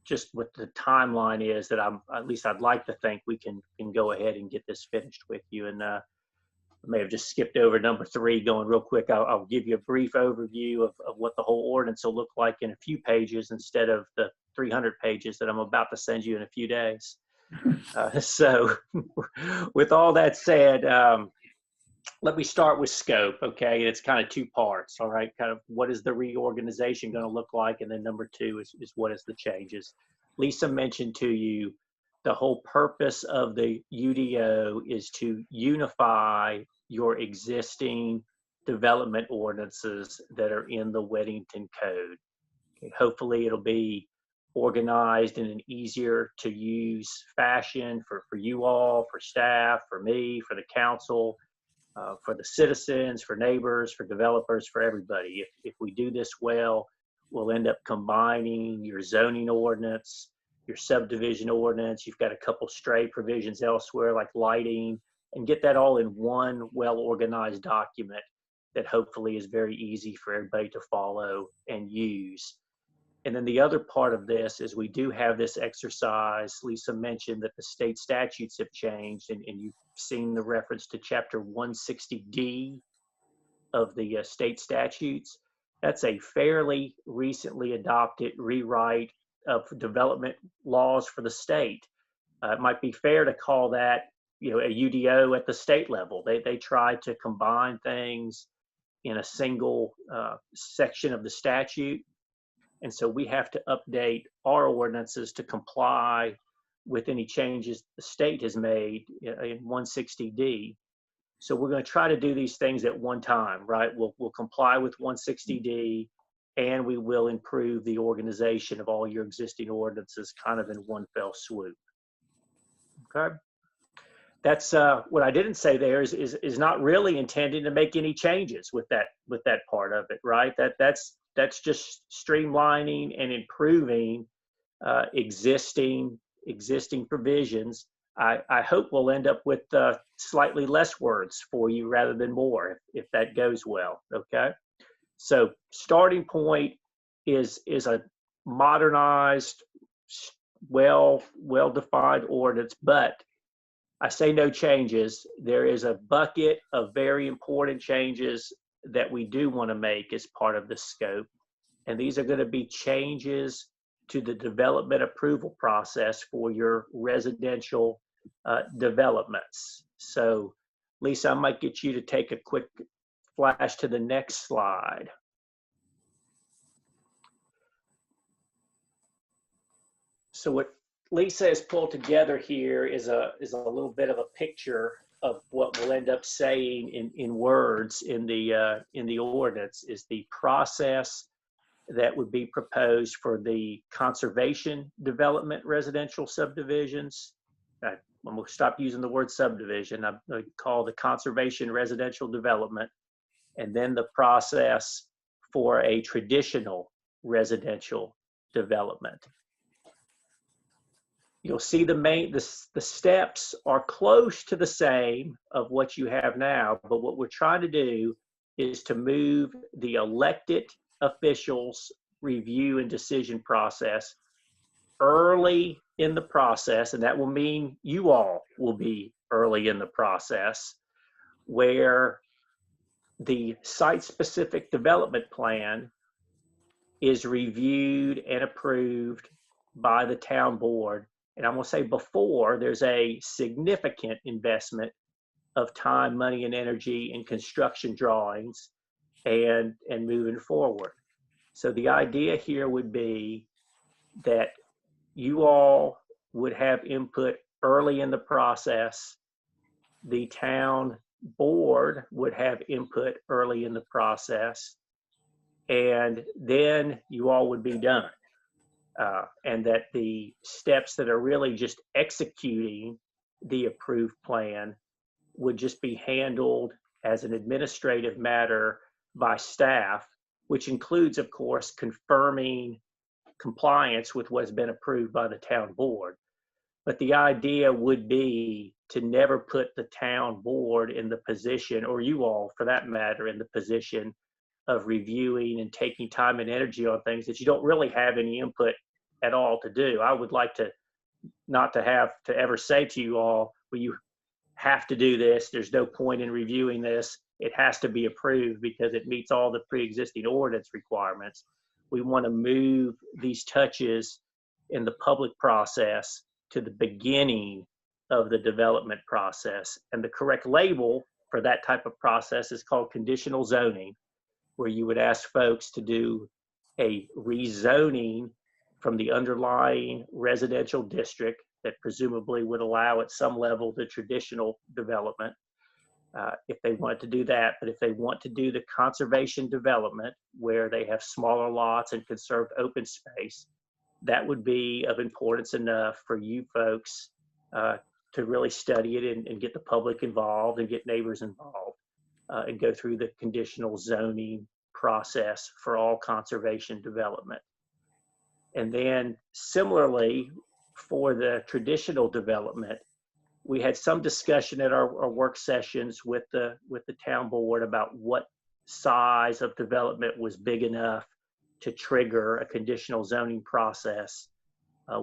just what the timeline is that at least I'd like to think we can go ahead and get this finished with you. And I may have just skipped over number 3 going real quick. I'll give you a brief overview of what the whole ordinance will look like in a few pages instead of the 300 pages that I'm about to send you in a few days. So with all that said, let me start with scope, okay? It's kind of 2 parts, all right? Kind of what is the reorganization going to look like? And then number 2 is what is the changes? Lisa mentioned to you the whole purpose of the UDO is to unify your existing development ordinances that are in the Weddington Code. Okay, hopefully it'll be organized in an easier to use fashion for you all, for staff, for me, for the council, for the citizens, for neighbors, for developers, for everybody. If we do this well, we'll end up combining your zoning ordinance, your subdivision ordinance. You've got a couple stray provisions elsewhere like lighting, and get that all in one well-organized document that hopefully is very easy for everybody to follow and use. And then the other part of this is we do have this exercise. Lisa mentioned that the state statutes have changed, and you've seen the reference to Chapter 160D of the state statutes. That's a fairly recently adopted rewrite of development laws for the state. It might be fair to call that, a UDO at the state level. They try to combine things in a single section of the statute. And so we have to update our ordinances to comply with any changes the state has made in 160D. So we're going to try to do these things at one time, right? We'll comply with 160D, and we will improve the organization of all your existing ordinances kind of in one fell swoop. Okay. That's what I didn't say there is not really intending to make any changes with that part of it, right? That's just streamlining and improving existing provisions. I hope we'll end up with slightly less words for you rather than more if that goes well. Okay, so starting point is a modernized, well-defined ordinance, but I say no changes. There is a bucket of very important changes that we do want to make as part of the scope. And these are going to be changes to the development approval process for your residential developments. So Lisa, I might get you to take a quick flash to the next slide. So what Lisa has pulled together here is a little bit of a picture of what we'll end up saying in words in the ordinance is the process that would be proposed for the conservation development residential subdivisions. I'm going to stop using the word subdivision. I'm going to call the conservation residential development, and then the process for a traditional residential development. You'll see the steps are close to the same of what you have now, but what we're trying to do is to move the elected officials' review and decision process early in the process, and that will mean you all will be early in the process, where the site-specific development plan is reviewed and approved by the town board. And I'm going to say before there's a significant investment of time, money, and energy in construction drawings and moving forward. So the idea here would be that you all would have input early in the process. The town board would have input early in the process, and then you all would be done. And that the steps that are really just executing the approved plan would just be handled as an administrative matter by staff, which includes, of course, confirming compliance with what's been approved by the town board. But the idea would be to never put the town board in the position, or you all for that matter, in the position of reviewing and taking time and energy on things that you don't really have any input at all to do. I would like to not to have to ever say to you all, well, you have to do this. There's no point in reviewing this. It has to be approved because it meets all the pre-existing ordinance requirements. We want to move these touches in the public process to the beginning of the development process. And the correct label for that type of process is called conditional zoning, where you would ask folks to do a rezoning from the underlying residential district that presumably would allow at some level the traditional development, if they want to do that. But if they want to do the conservation development where they have smaller lots and conserved open space, that would be of importance enough for you folks to really study it and get the public involved and get neighbors involved and go through the conditional zoning process for all conservation development. And then similarly, for the traditional development, we had some discussion at our work sessions with the town board about what size of development was big enough to trigger a conditional zoning process.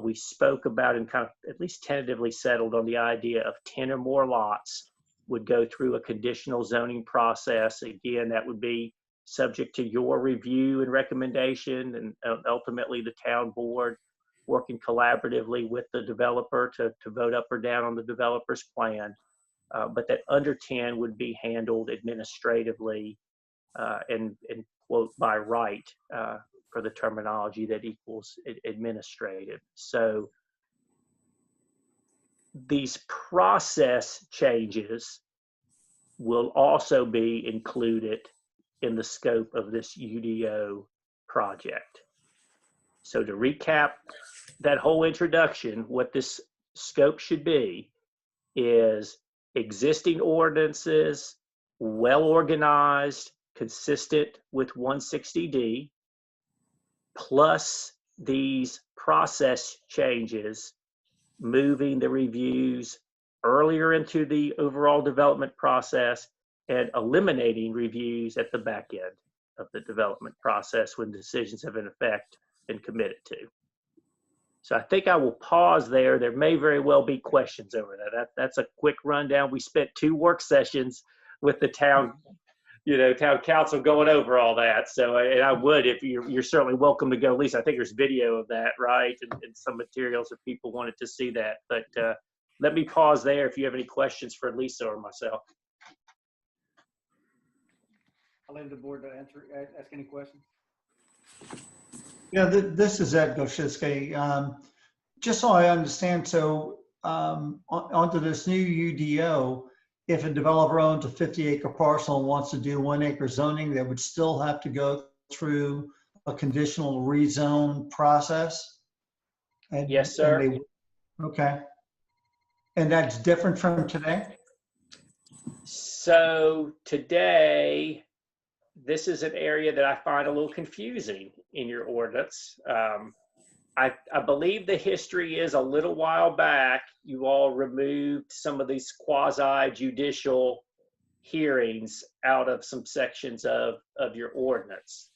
We spoke about and kind of at least tentatively settled on the idea of 10 or more lots would go through a conditional zoning process. Again, that would be subject to your review and recommendation, and ultimately the town board working collaboratively with the developer to vote up or down on the developer's plan. But that under 10 would be handled administratively and quote by right for the terminology that equals administrative. So these process changes will also be included in the scope of this UDO project. So to recap that whole introduction, what this scope should be is existing ordinances, well organized, consistent with 160D, plus these process changes, moving the reviews earlier into the overall development process and eliminating reviews at the back end of the development process when decisions have in effect been committed to. So I think I will pause there. There may very well be questions over that. That's a quick rundown. We spent 2 work sessions with the town, town council going over all that. So, and I would, if you're certainly welcome to go. At least I think there's video of that, right? And some materials if people wanted to see that. But let me pause there if you have any questions for Lisa or myself. I'll leave the board to ask any questions. Yeah, this is Ed Goshiske. Just so I understand, so onto this new UDO, if a developer owns a 50-acre parcel and wants to do 1-acre zoning, they would still have to go through a conditional rezone process? And- Yes, sir. and okay. And that's different from today? So today, this is an area that I find a little confusing in your ordinance. I believe the history is a little while back, you all removed some of these quasi-judicial hearings out of some sections of your ordinance.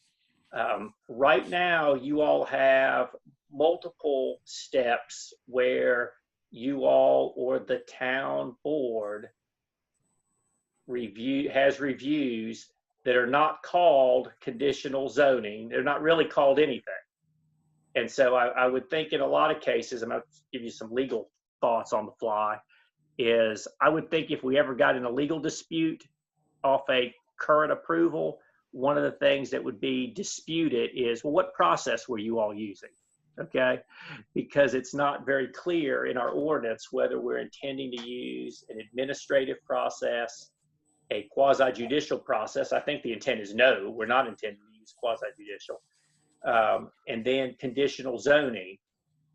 Right now, you all have multiple steps where you all or the town board has reviews that are not called conditional zoning. They're not really called anything. And so I would think in a lot of cases, I'm going to give you some legal thoughts on the fly, is I would think if we ever got in a legal dispute off a current approval, one of the things that would be disputed is, well, what process were you all using? Okay, because it's not very clear in our ordinance whether we're intending to use an administrative process, a quasi-judicial process. I think the intent is no, we're not intending to use quasi-judicial. And then conditional zoning.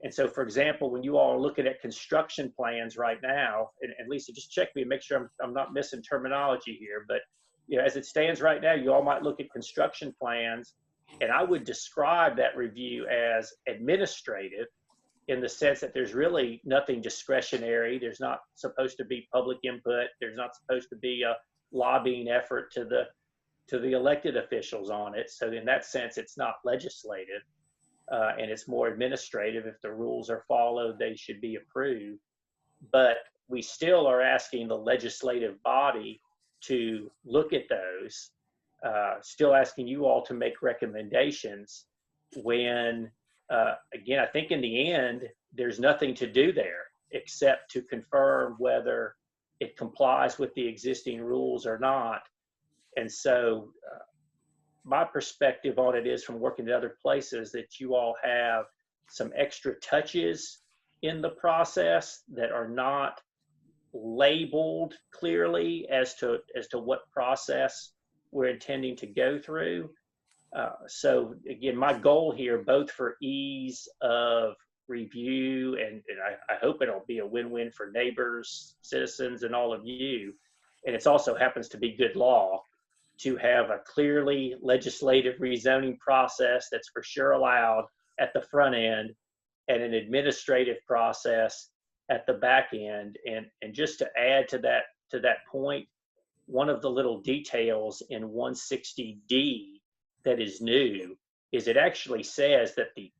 And so, for example, when you all are looking at construction plans right now, and Lisa, just check me and make sure I'm not missing terminology here, but you know, as it stands right now, you all might look at construction plans, and I would describe that review as administrative in the sense that there's really nothing discretionary. There's not supposed to be public input. There's not supposed to be a lobbying effort to the elected officials on it. So in that sense, it's not legislative, and it's more administrative. If the rules are followed, they should be approved. But we still are asking the legislative body to look at those, still asking you all to make recommendations when, again, I think in the end, there's nothing to do there except to confirm whether it complies with the existing rules or not. And so my perspective on it is, from working at other places, that you all have some extra touches in the process that are not labeled clearly as to what process we're intending to go through. So again, my goal here, both for ease of review and I hope it'll be a win-win for neighbors, citizens, and all of you, and it also happens to be good law, to have a clearly legislative rezoning process that's for sure allowed at the front end, and an administrative process at the back end. And just to add to that point, one of the little details in 160D that is new is it actually says that the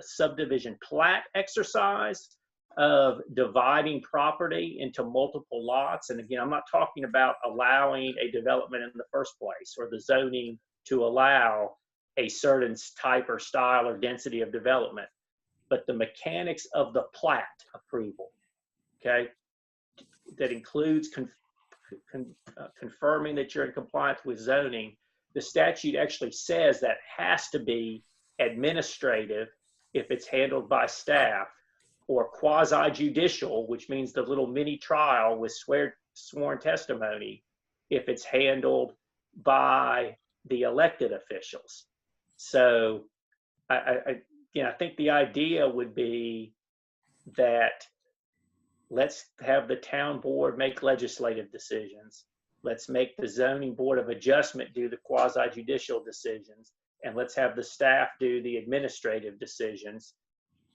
subdivision plat exercise of dividing property into multiple lots. And again, I'm not talking about allowing a development in the first place or the zoning to allow a certain type or style or density of development, but the mechanics of the plat approval, okay? That includes confirming that you're in compliance with zoning. The statute actually says that has to be administrative if it's handled by staff, or quasi-judicial, which means the little mini trial with sworn testimony, if it's handled by the elected officials. So I think the idea would be that let's have the town board make legislative decisions. Let's make the zoning board of adjustment do the quasi-judicial decisions, and let's have the staff do the administrative decisions.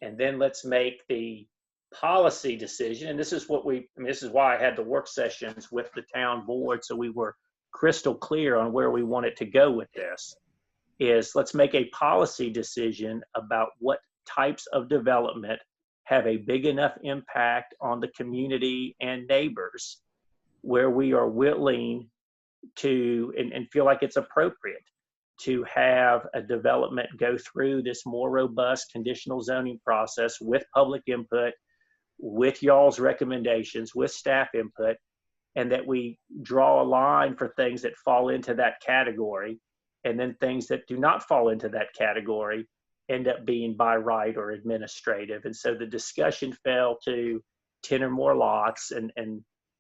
And then let's make the policy decision. And this is this is why I had the work sessions with the town board, so we were crystal clear on where we wanted to go with this, is let's make a policy decision about what types of development have a big enough impact on the community and neighbors where we are willing to, and feel like it's appropriate to have a development go through this more robust conditional zoning process with public input, with y'all's recommendations, with staff input, and that we draw a line for things that fall into that category, and then things that do not fall into that category end up being by right or administrative. And so the discussion fell to 10 or more lots, and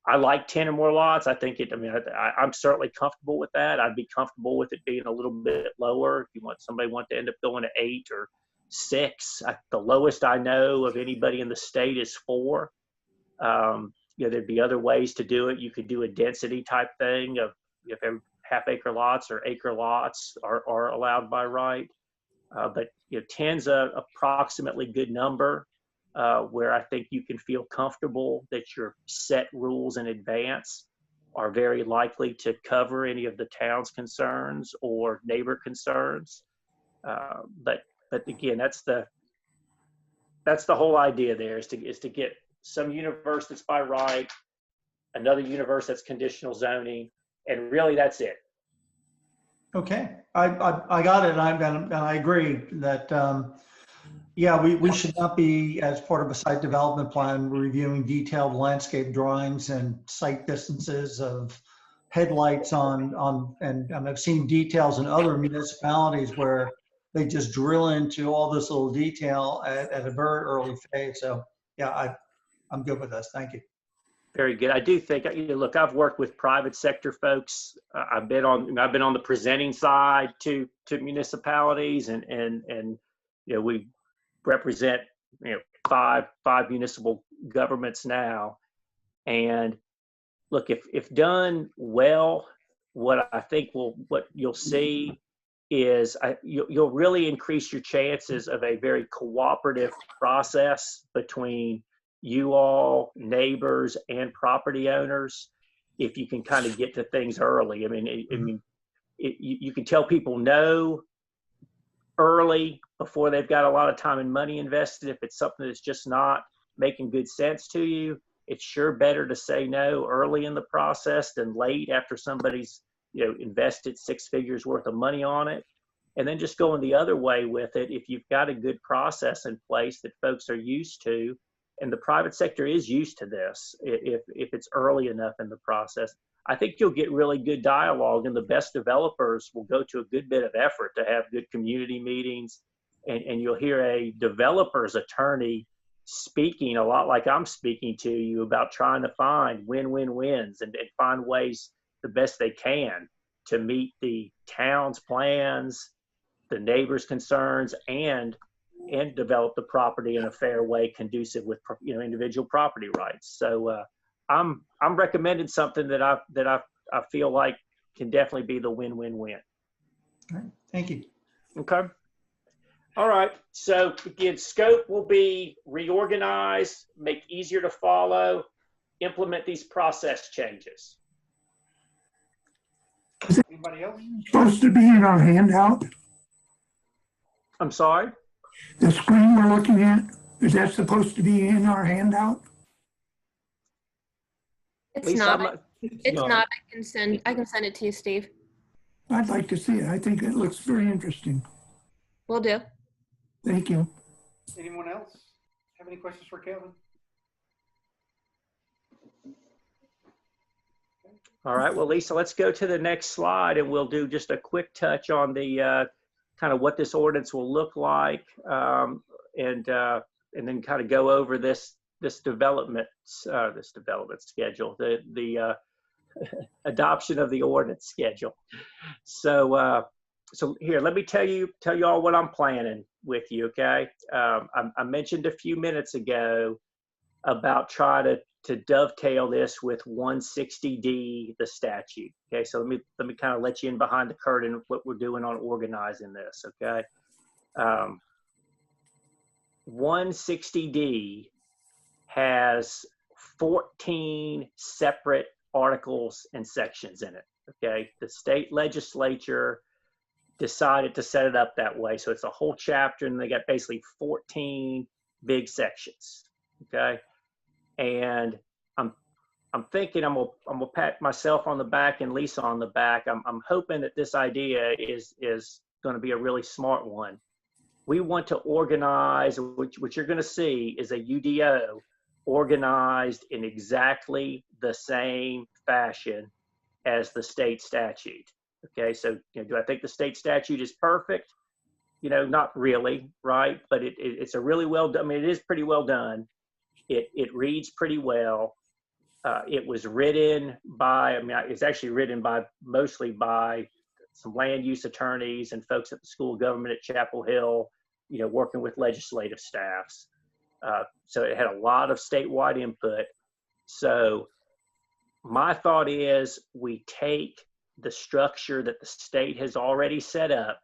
I like 10 or more lots. I think it, I mean, I'm certainly comfortable with that. I'd be comfortable with it being a little bit lower. If you want, somebody want to end up going to 8 or 6, the lowest I know of anybody in the state is 4. You know, there'd be other ways to do it. You could do a density type thing of if half-acre lots or acre lots are allowed by right. But you know, 10's a approximately good number. Where I think you can feel comfortable that your set rules in advance are very likely to cover any of the town's concerns or neighbor concerns. But again, that's the whole idea there is to get some universe that's by right, another universe that's conditional zoning, and really that's it. Okay, I got it, and I agree that, yeah, we should not be, as part of a site development plan, reviewing detailed landscape drawings and site distances of headlights and I've seen details in other municipalities where they just drill into all this little detail at a very early phase. So yeah, I'm good with this. Thank you. Very good. I do think, you know, look, I've worked with private sector folks. I've been on the presenting side to municipalities, and you know, we represent, you know, five municipal governments now. And look, if done well, what you'll see is you'll really increase your chances of a very cooperative process between you all, neighbors, and property owners, if you can kind of get to things early. I mean, you can tell people no early before they've got a lot of time and money invested. If it's something that's just not making good sense to you, it's sure better to say no early in the process than late after somebody's, you know, invested 6 figures worth of money on it. And then just going the other way with it, if you've got a good process in place that folks are used to, and the private sector is used to this, if it's early enough in the process, I think you'll get really good dialogue, and the best developers will go to a good bit of effort to have good community meetings. And you'll hear a developer's attorney speaking a lot like I'm speaking to you about trying to find win-win-wins and find ways the best they can to meet the town's plans, the neighbors' concerns, and develop the property in a fair way conducive with, you know, individual property rights. So I'm recommending something that I feel like can definitely be the win-win-win. All right, thank you. Okay. All right. So again, scope will be reorganized, make easier to follow, implement these process changes. Anybody else? Supposed to be in our handout? I'm sorry? The screen we're looking at, is that supposed to be in our handout? It's Lisa, not. It's not. I can send it to you, Steve. I'd like to see it. I think it looks very interesting. Will do. Thank you. Anyone else have any questions for Kevin? All right. Well, Lisa, let's go to the next slide, and we'll do just a quick touch on the kind of what this ordinance will look like, and then kind of go over this development schedule, the adoption of the ordinance schedule. So here, let me tell you all what I'm planning with you. Okay. I mentioned a few minutes ago about trying to dovetail this with 160D, the statute. Okay, so let me kind of let you in behind the curtain of what we're doing on organizing this. Okay, 160D has 14 separate articles and sections in it. Okay, the state legislature decided to set it up that way, so it's a whole chapter, and they got basically 14 big sections. Okay. And I'm thinking I'm gonna pat myself on the back and Lisa on the back. I'm hoping that this idea is going to be a really smart one. We want to organize, what you're going to see is a UDO organized in exactly the same fashion as the state statute. Okay, so do I think the state statute is perfect? Not really, right? But it's a really well done. I mean, it is pretty well done. It reads pretty well. It was written by, it's actually written by mostly by some land use attorneys and folks at the School of Government at Chapel Hill, working with legislative staffs. So it had a lot of statewide input. So my thought is we take the structure that the state has already set up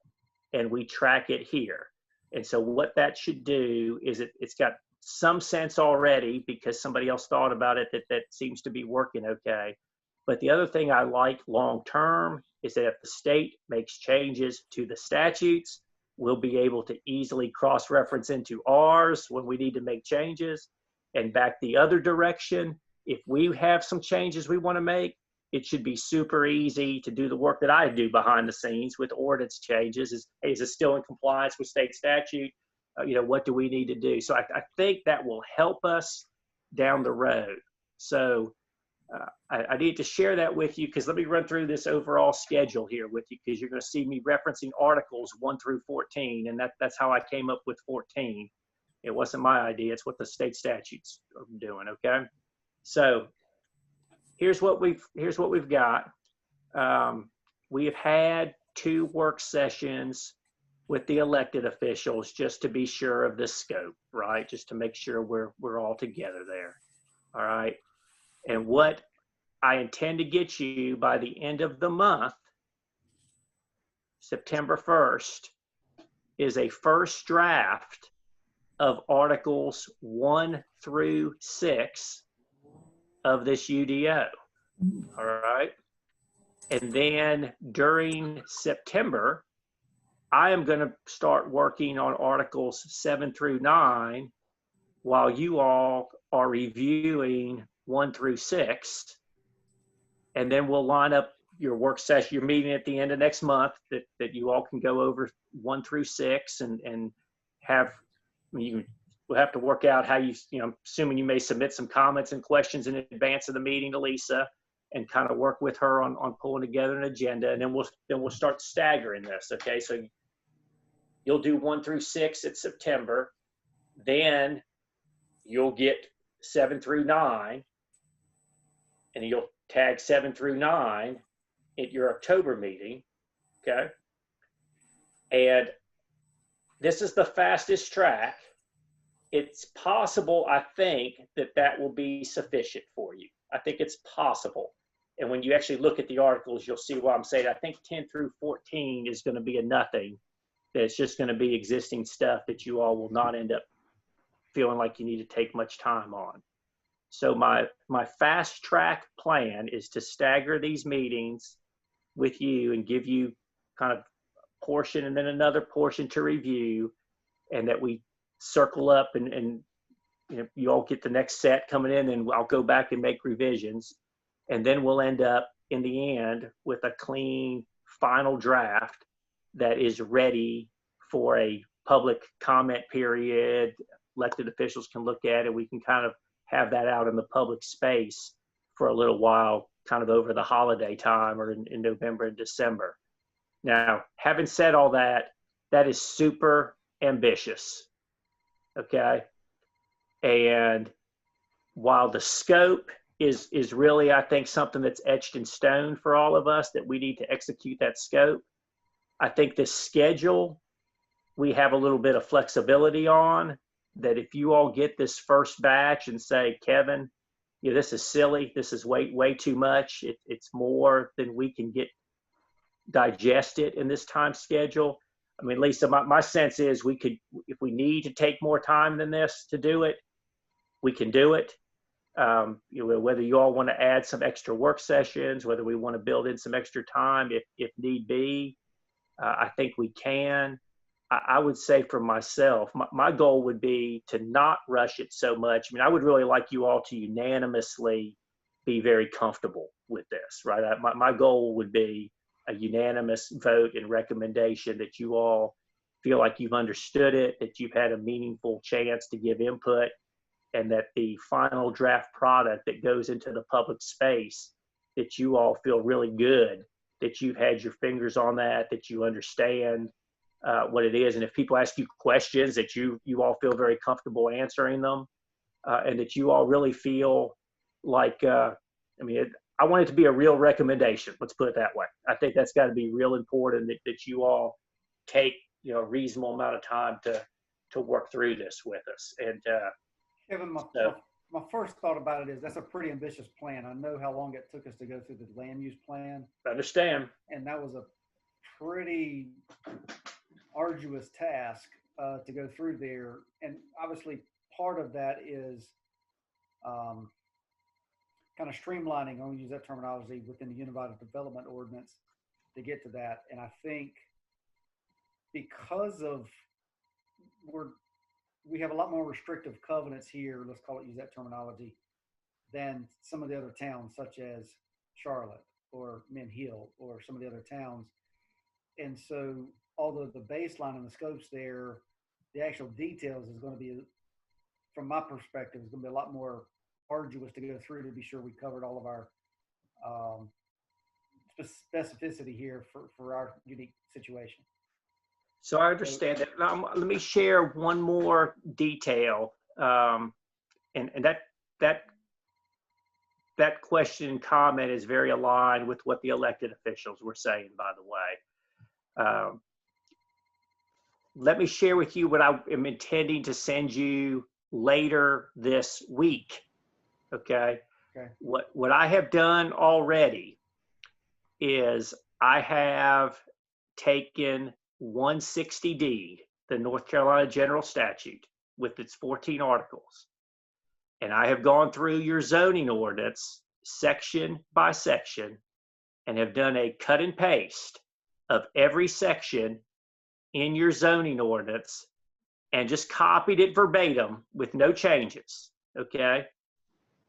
and we track it here. And so what that should do is it's got some sense already because somebody else thought about it that seems to be working okay. But the other thing I like long term is that if the state makes changes to the statutes, we'll be able to easily cross-reference into ours when we need to make changes. And back the other direction, if we have some changes we want to make, it should be super easy to do the work that I do behind the scenes with ordinance changes. Is it still in compliance with state statute? What do we need to do? So I think that will help us down the road. So I need to share that with you because let me run through this overall schedule here with you because you're going to see me referencing articles 1 through 14, and that's how I came up with 14. It wasn't my idea. It's what the state statutes are doing, okay? So here's what we've got. We have had 2 work sessions with the elected officials just to be sure of the scope, right? Just to make sure we're all together there, all right? And what I intend to get you by the end of the month, September 1st, is a first draft of Articles 1 through 6 of this UDO, all right? And then during September, I am going to start working on Articles 7 through 9 while you all are reviewing 1 through 6. And then we'll line up your work session, your meeting at the end of next month that you all can go over 1 through 6 and have, we'll have to work out how I'm assuming you may submit some comments and questions in advance of the meeting to Lisa and kind of work with her on pulling together an agenda. And then we'll start staggering this. Okay. So you'll do 1 through 6 in September. Then you'll get 7 through 9. And you'll tag 7 through 9 at your October meeting. Okay. And this is the fastest track. It's possible, I think, that will be sufficient for you. I think it's possible. And when you actually look at the articles, you'll see why I'm saying I think 10 through 14 is going to be a nothing. It's just going to be existing stuff that you all will not end up feeling like you need to take much time on. So my fast track plan is to stagger these meetings with you and give you kind of a portion and then another portion to review, and that we circle up and you all get the next set coming in, and I'll go back and make revisions. And then we'll end up in the end with a clean final draft that is ready for a public comment period. Elected officials can look at it. We can kind of have that out in the public space for a little while, kind of over the holiday time or in November and December. Now, having said all that, that is super ambitious, okay? And while the scope is really, I think, something that's etched in stone for all of us, that we need to execute that scope, I think the schedule, we have a little bit of flexibility on, that if you all get this first batch and say, Kevin, this is silly, this is way too much, it's more than we can get digested in this time schedule. I mean, Lisa, my sense is we could, if we need to take more time than this to do it, we can do it. Whether you all want to add some extra work sessions, whether we want to build in some extra time if need be, I think we can. I would say for myself, my goal would be to not rush it so much. I mean, I would really like you all to unanimously be very comfortable with this, right? My goal would be a unanimous vote and recommendation that you all feel like you've understood it, that you've had a meaningful chance to give input, and that the final draft product that goes into the public space, that you all feel really good, that you've had your fingers on that you understand what it is. And if people ask you questions, that you all feel very comfortable answering them, and that you all really feel like, I mean, I want it to be a real recommendation. Let's put it that way. I think that's got to be real important that you all take, you know, a reasonable amount of time to work through this with us. And Kevin, so, my first thought about it is that's a pretty ambitious plan. I know how long it took us to go through the land use plan, I understand. and that was a pretty arduous task to go through there. And obviously, part of that is kind of streamlining, I'm going to use that terminology, within the Unified Development Ordinance to get to that. And I think because of we have a lot more restrictive covenants here, let's call it, use that terminology, than some of the other towns, such as Charlotte or Mint Hill or some of the other towns. And so although the baseline and the scopes there, the actual details is going to be, from my perspective, is going to be a lot more arduous to go through to be sure we covered all of our specificity here for our unique situation. So I understand that. Now, let me share one more detail, and that question and comment is very aligned with what the elected officials were saying, by the way. Let me share with you what I am intending to send you later this week. Okay. Okay. What I have done already is I have taken 160D, the North Carolina General Statute, with its 14 articles, and I have gone through your zoning ordinance section by section and have done a cut and paste of every section in your zoning ordinance and just copied it verbatim with no changes, okay,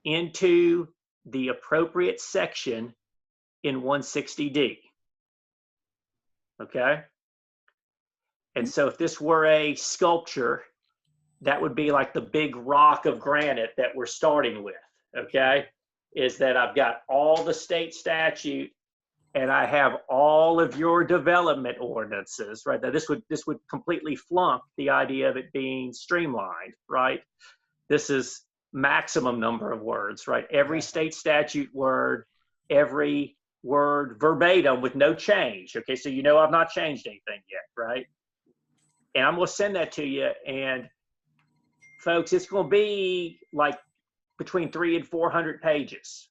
into the appropriate section in 160D. Okay. And so if this were a sculpture, that would be like the big rock of granite that we're starting with. Okay. Is that I've got all the state statute and I have all of your development ordinances, right? Now this would completely flunk the idea of it being streamlined, right? This is maximum number of words, right? Every state statute word, every word verbatim with no change. Okay, so you know I've not changed anything yet, right? And I'm going to send that to you. And folks, it's going to be like between 300 and 400 pages.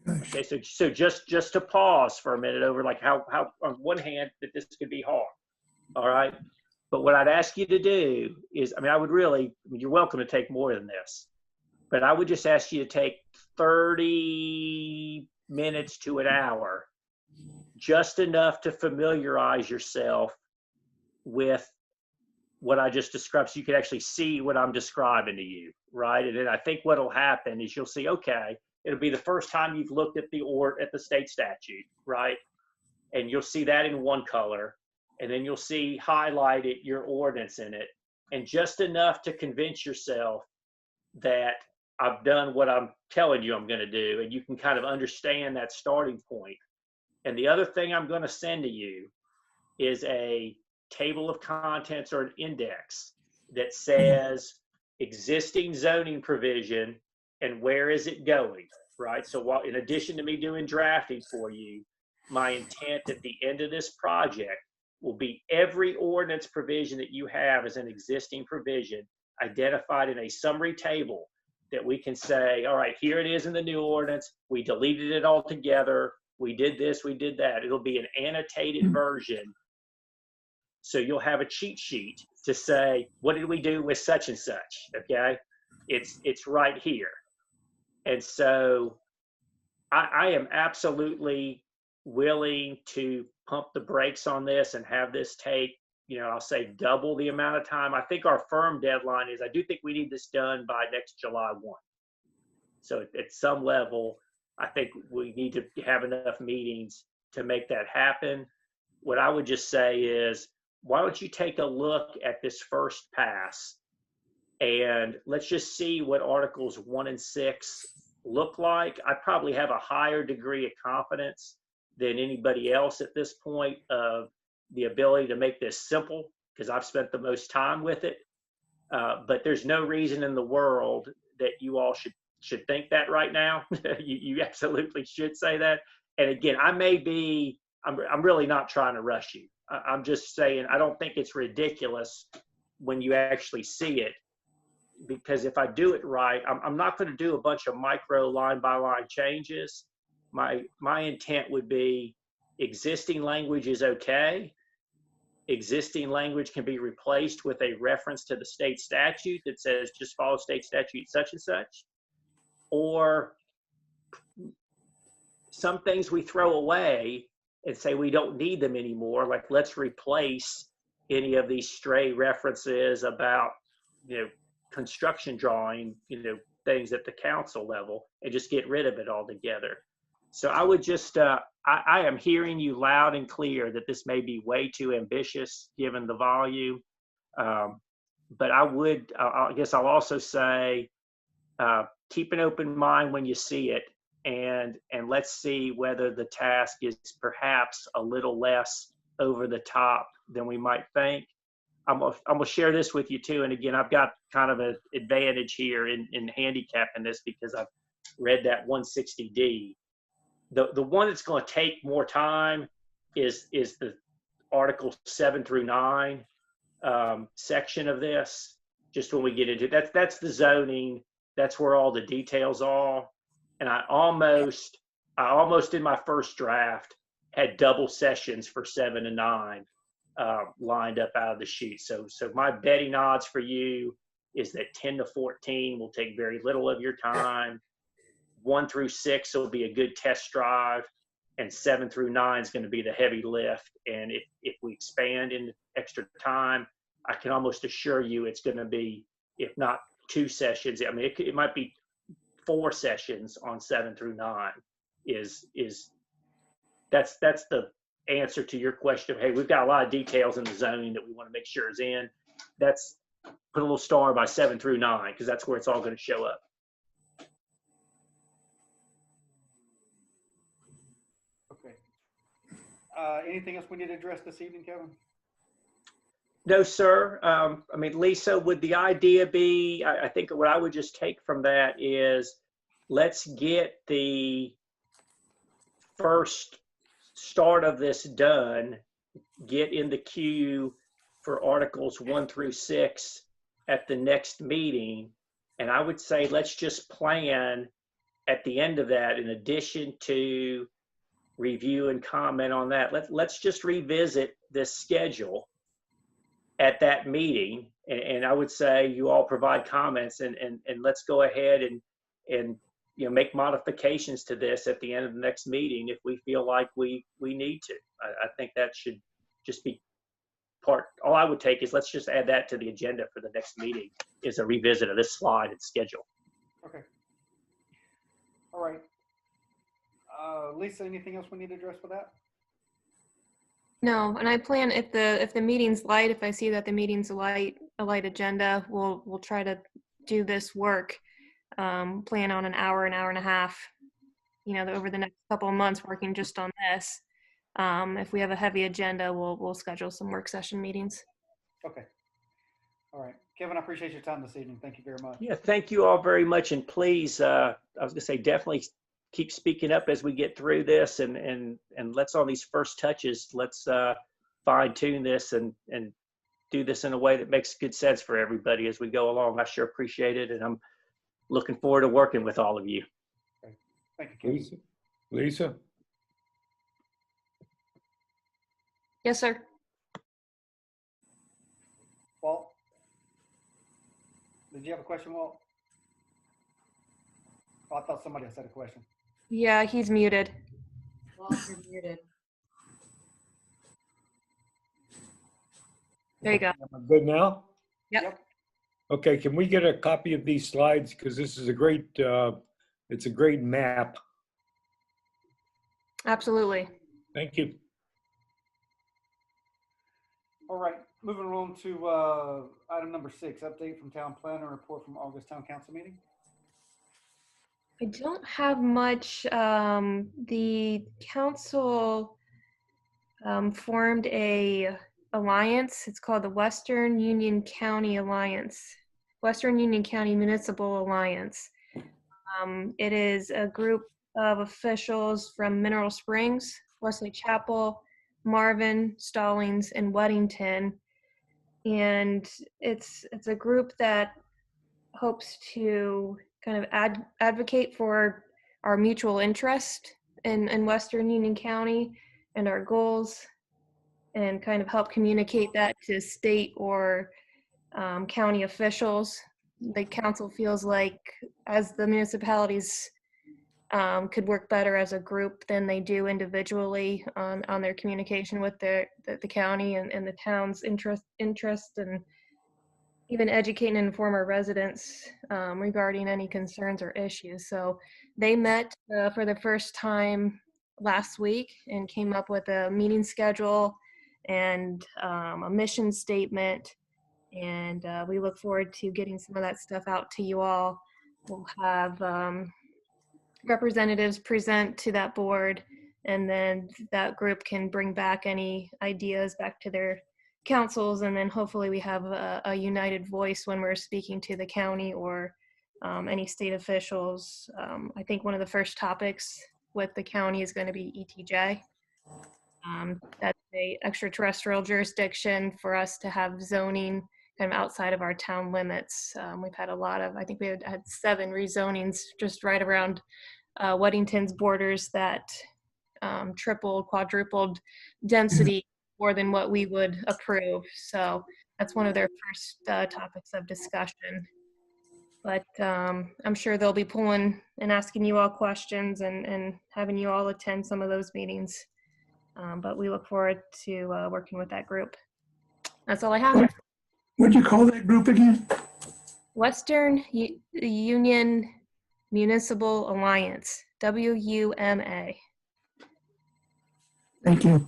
Okay, so just to pause for a minute over like how on one hand that this could be hard. All right. But what I'd ask you to do is, I mean, you're welcome to take more than this, but I would just ask you to take 30 minutes to an hour, just enough to familiarize yourself with what I just described so you can actually see what I'm describing to you, right? And then I think what'll happen is you'll see, okay, it'll be the first time you've looked at the state statute, right? And you'll see that in one color. And then you'll see highlighted your ordinance in it, and just enough to convince yourself that I've done what I'm telling you I'm going to do, and you can kind of understand that starting point. And the other thing I'm going to send to you is a table of contents or an index that says existing zoning provision and where is it going, right? So while, in addition to me doing drafting for you, my intent at the end of this project will be every ordinance provision that you have as an existing provision identified in a summary table that we can say, all right, here it is in the new ordinance. We deleted it all together. We did this, we did that. It'll be an annotated version. So you'll have a cheat sheet to say, what did we do with such and such? Okay. It's right here. And so I am absolutely willing to pump the brakes on this and have this take, I'll say double the amount of time. I think our firm deadline is, I do think we need this done by next July 1. So at some level, I think we need to have enough meetings to make that happen. What I would just say is, why don't you take a look at this first pass and let's just see what Articles 1 and 6 look like. I probably have a higher degree of confidence than anybody else at this point of the ability to make this simple because I've spent the most time with it. But there's no reason in the world that you all should should think that right now. You absolutely should say that. And again, I'm really not trying to rush you. I'm just saying, I don't think it's ridiculous when you actually see it, because if I do it right, I'm not going to do a bunch of micro line by line changes. My intent would be existing language is okay. Existing language can be replaced with a reference to the state statute that says just follow state statute such and such. Or some things we throw away and say we don't need them anymore. Like, let's replace any of these stray references about, construction drawing, things at the council level, and just get rid of it altogether. So I would just, I am hearing you loud and clear that this may be way too ambitious given the volume. But I guess I'll also say, keep an open mind when you see it, and let's see whether the task is perhaps a little less over the top than we might think. I'm gonna share this with you too. And again, I've got kind of an advantage here in handicapping this because I've read that 160D. The one that's going to take more time is the Article 7 through 9 section of this. Just when we get into that's the zoning. That's where all the details are. And I almost in my first draft had double sessions for 7 and 9 lined up out of the sheet. So my betting odds for you is that 10 to 14 will take very little of your time. 1 through 6 will be a good test drive, and 7 through 9 is going to be the heavy lift. And if we expand in extra time, I can almost assure you it's going to be, if not 2 sessions, I mean, it might be 4 sessions on 7 through 9. That's the answer to your question. Hey, we've got a lot of details in the zoning that we want to make sure is in. That's put a little star by 7 through 9 because that's where it's all going to show up. Okay. Anything else we need to address this evening, Kevin? No, sir. I mean, Lisa, would the idea be, I think what I would just take from that is, let's get the first start of this done, get in the queue for Articles 1 through 6 at the next meeting. And I would say, let's just plan at the end of that, in addition to review and comment on that, let's just revisit this schedule at that meeting. And I would say you all provide comments and let's go ahead and make modifications to this at the end of the next meeting if we feel like we need to. I think that should just be part. All I would take is, let's just add that to the agenda for the next meeting, is a revisit of this slide and schedule. Okay. All right. Lisa, anything else we need to address for that? No, and I plan, if the meeting's light, if I see that the meeting's a light agenda, we'll try to do this work. Plan on an hour and a half, over the next couple of months, working just on this. If we have a heavy agenda, we'll schedule some work session meetings. Okay. All right. Kevin, I appreciate your time this evening. Thank you very much. Yeah, thank you all very much. And please, I was gonna say, definitely keep speaking up as we get through this, and let's, on these first touches, let's fine tune this and do this in a way that makes good sense for everybody as we go along. I sure appreciate it. And I'm looking forward to working with all of you. Okay. Thank you, Kevin. Lisa? Yes, sir. Walt? Did you have a question, Walt? Oh, I thought somebody else had a question. Yeah, he's muted. Walt, you're muted. There you go. Good now? Yep. Okay, can we get a copy of these slides? Because this is a great, it's a great map. Absolutely. Thank you. All right, moving on to item number 6, update from town planner, report from August town council meeting. I don't have much. The council formed a alliance. It's called the Western Union County Alliance, Western Union County Municipal Alliance. It is a group of officials from Mineral Springs, Wesley Chapel, Marvin, Stallings, and Weddington. And it's a group that hopes to kind of advocate for our mutual interest in Western Union County and our goals, and kind of help communicate that to state or county officials. The council feels like as the municipalities could work better as a group than they do individually on their communication with the county and the town's interest and even educate and inform our residents regarding any concerns or issues. So they met for the first time last week and came up with a meeting schedule and a mission statement. And we look forward to getting some of that stuff out to you all. We'll have representatives present to that board, and then that group can bring back any ideas back to their councils, and then hopefully we have a united voice when we're speaking to the county or any state officials. I think one of the first topics with the county is going to be ETJ. That's a extraterrestrial jurisdiction for us to have zoning kind of outside of our town limits. We've had a lot of, I think we had 7 rezonings just right around Weddington's borders that tripled, quadrupled density more than what we would approve. So that's one of their first topics of discussion. But I'm sure they'll be pulling and asking you all questions and having you all attend some of those meetings. But we look forward to working with that group. That's all I have. What'd you call that group again? Western Union Municipal Alliance, WUMA. Thank you.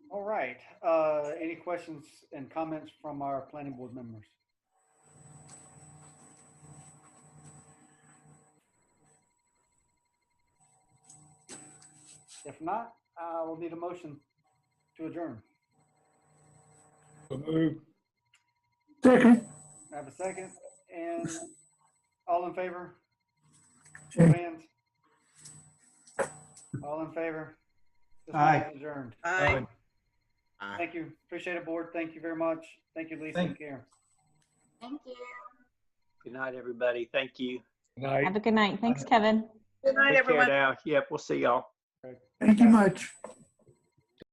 All right. Any questions and comments from our planning board members? If not, we'll need a motion to adjourn. Second. I have a second. And all in favor? Sure. Hands. All in favor? This Aye. meeting is adjourned. Aye. Thank you. Appreciate it, board. Thank you very much. Thank you, Lisa and Karen. Thank you. Good night, everybody. Thank you. Night. Have a good night. Thanks, Kevin. Good night, Take everyone. care now. Yep, we'll see y'all. Thank you much.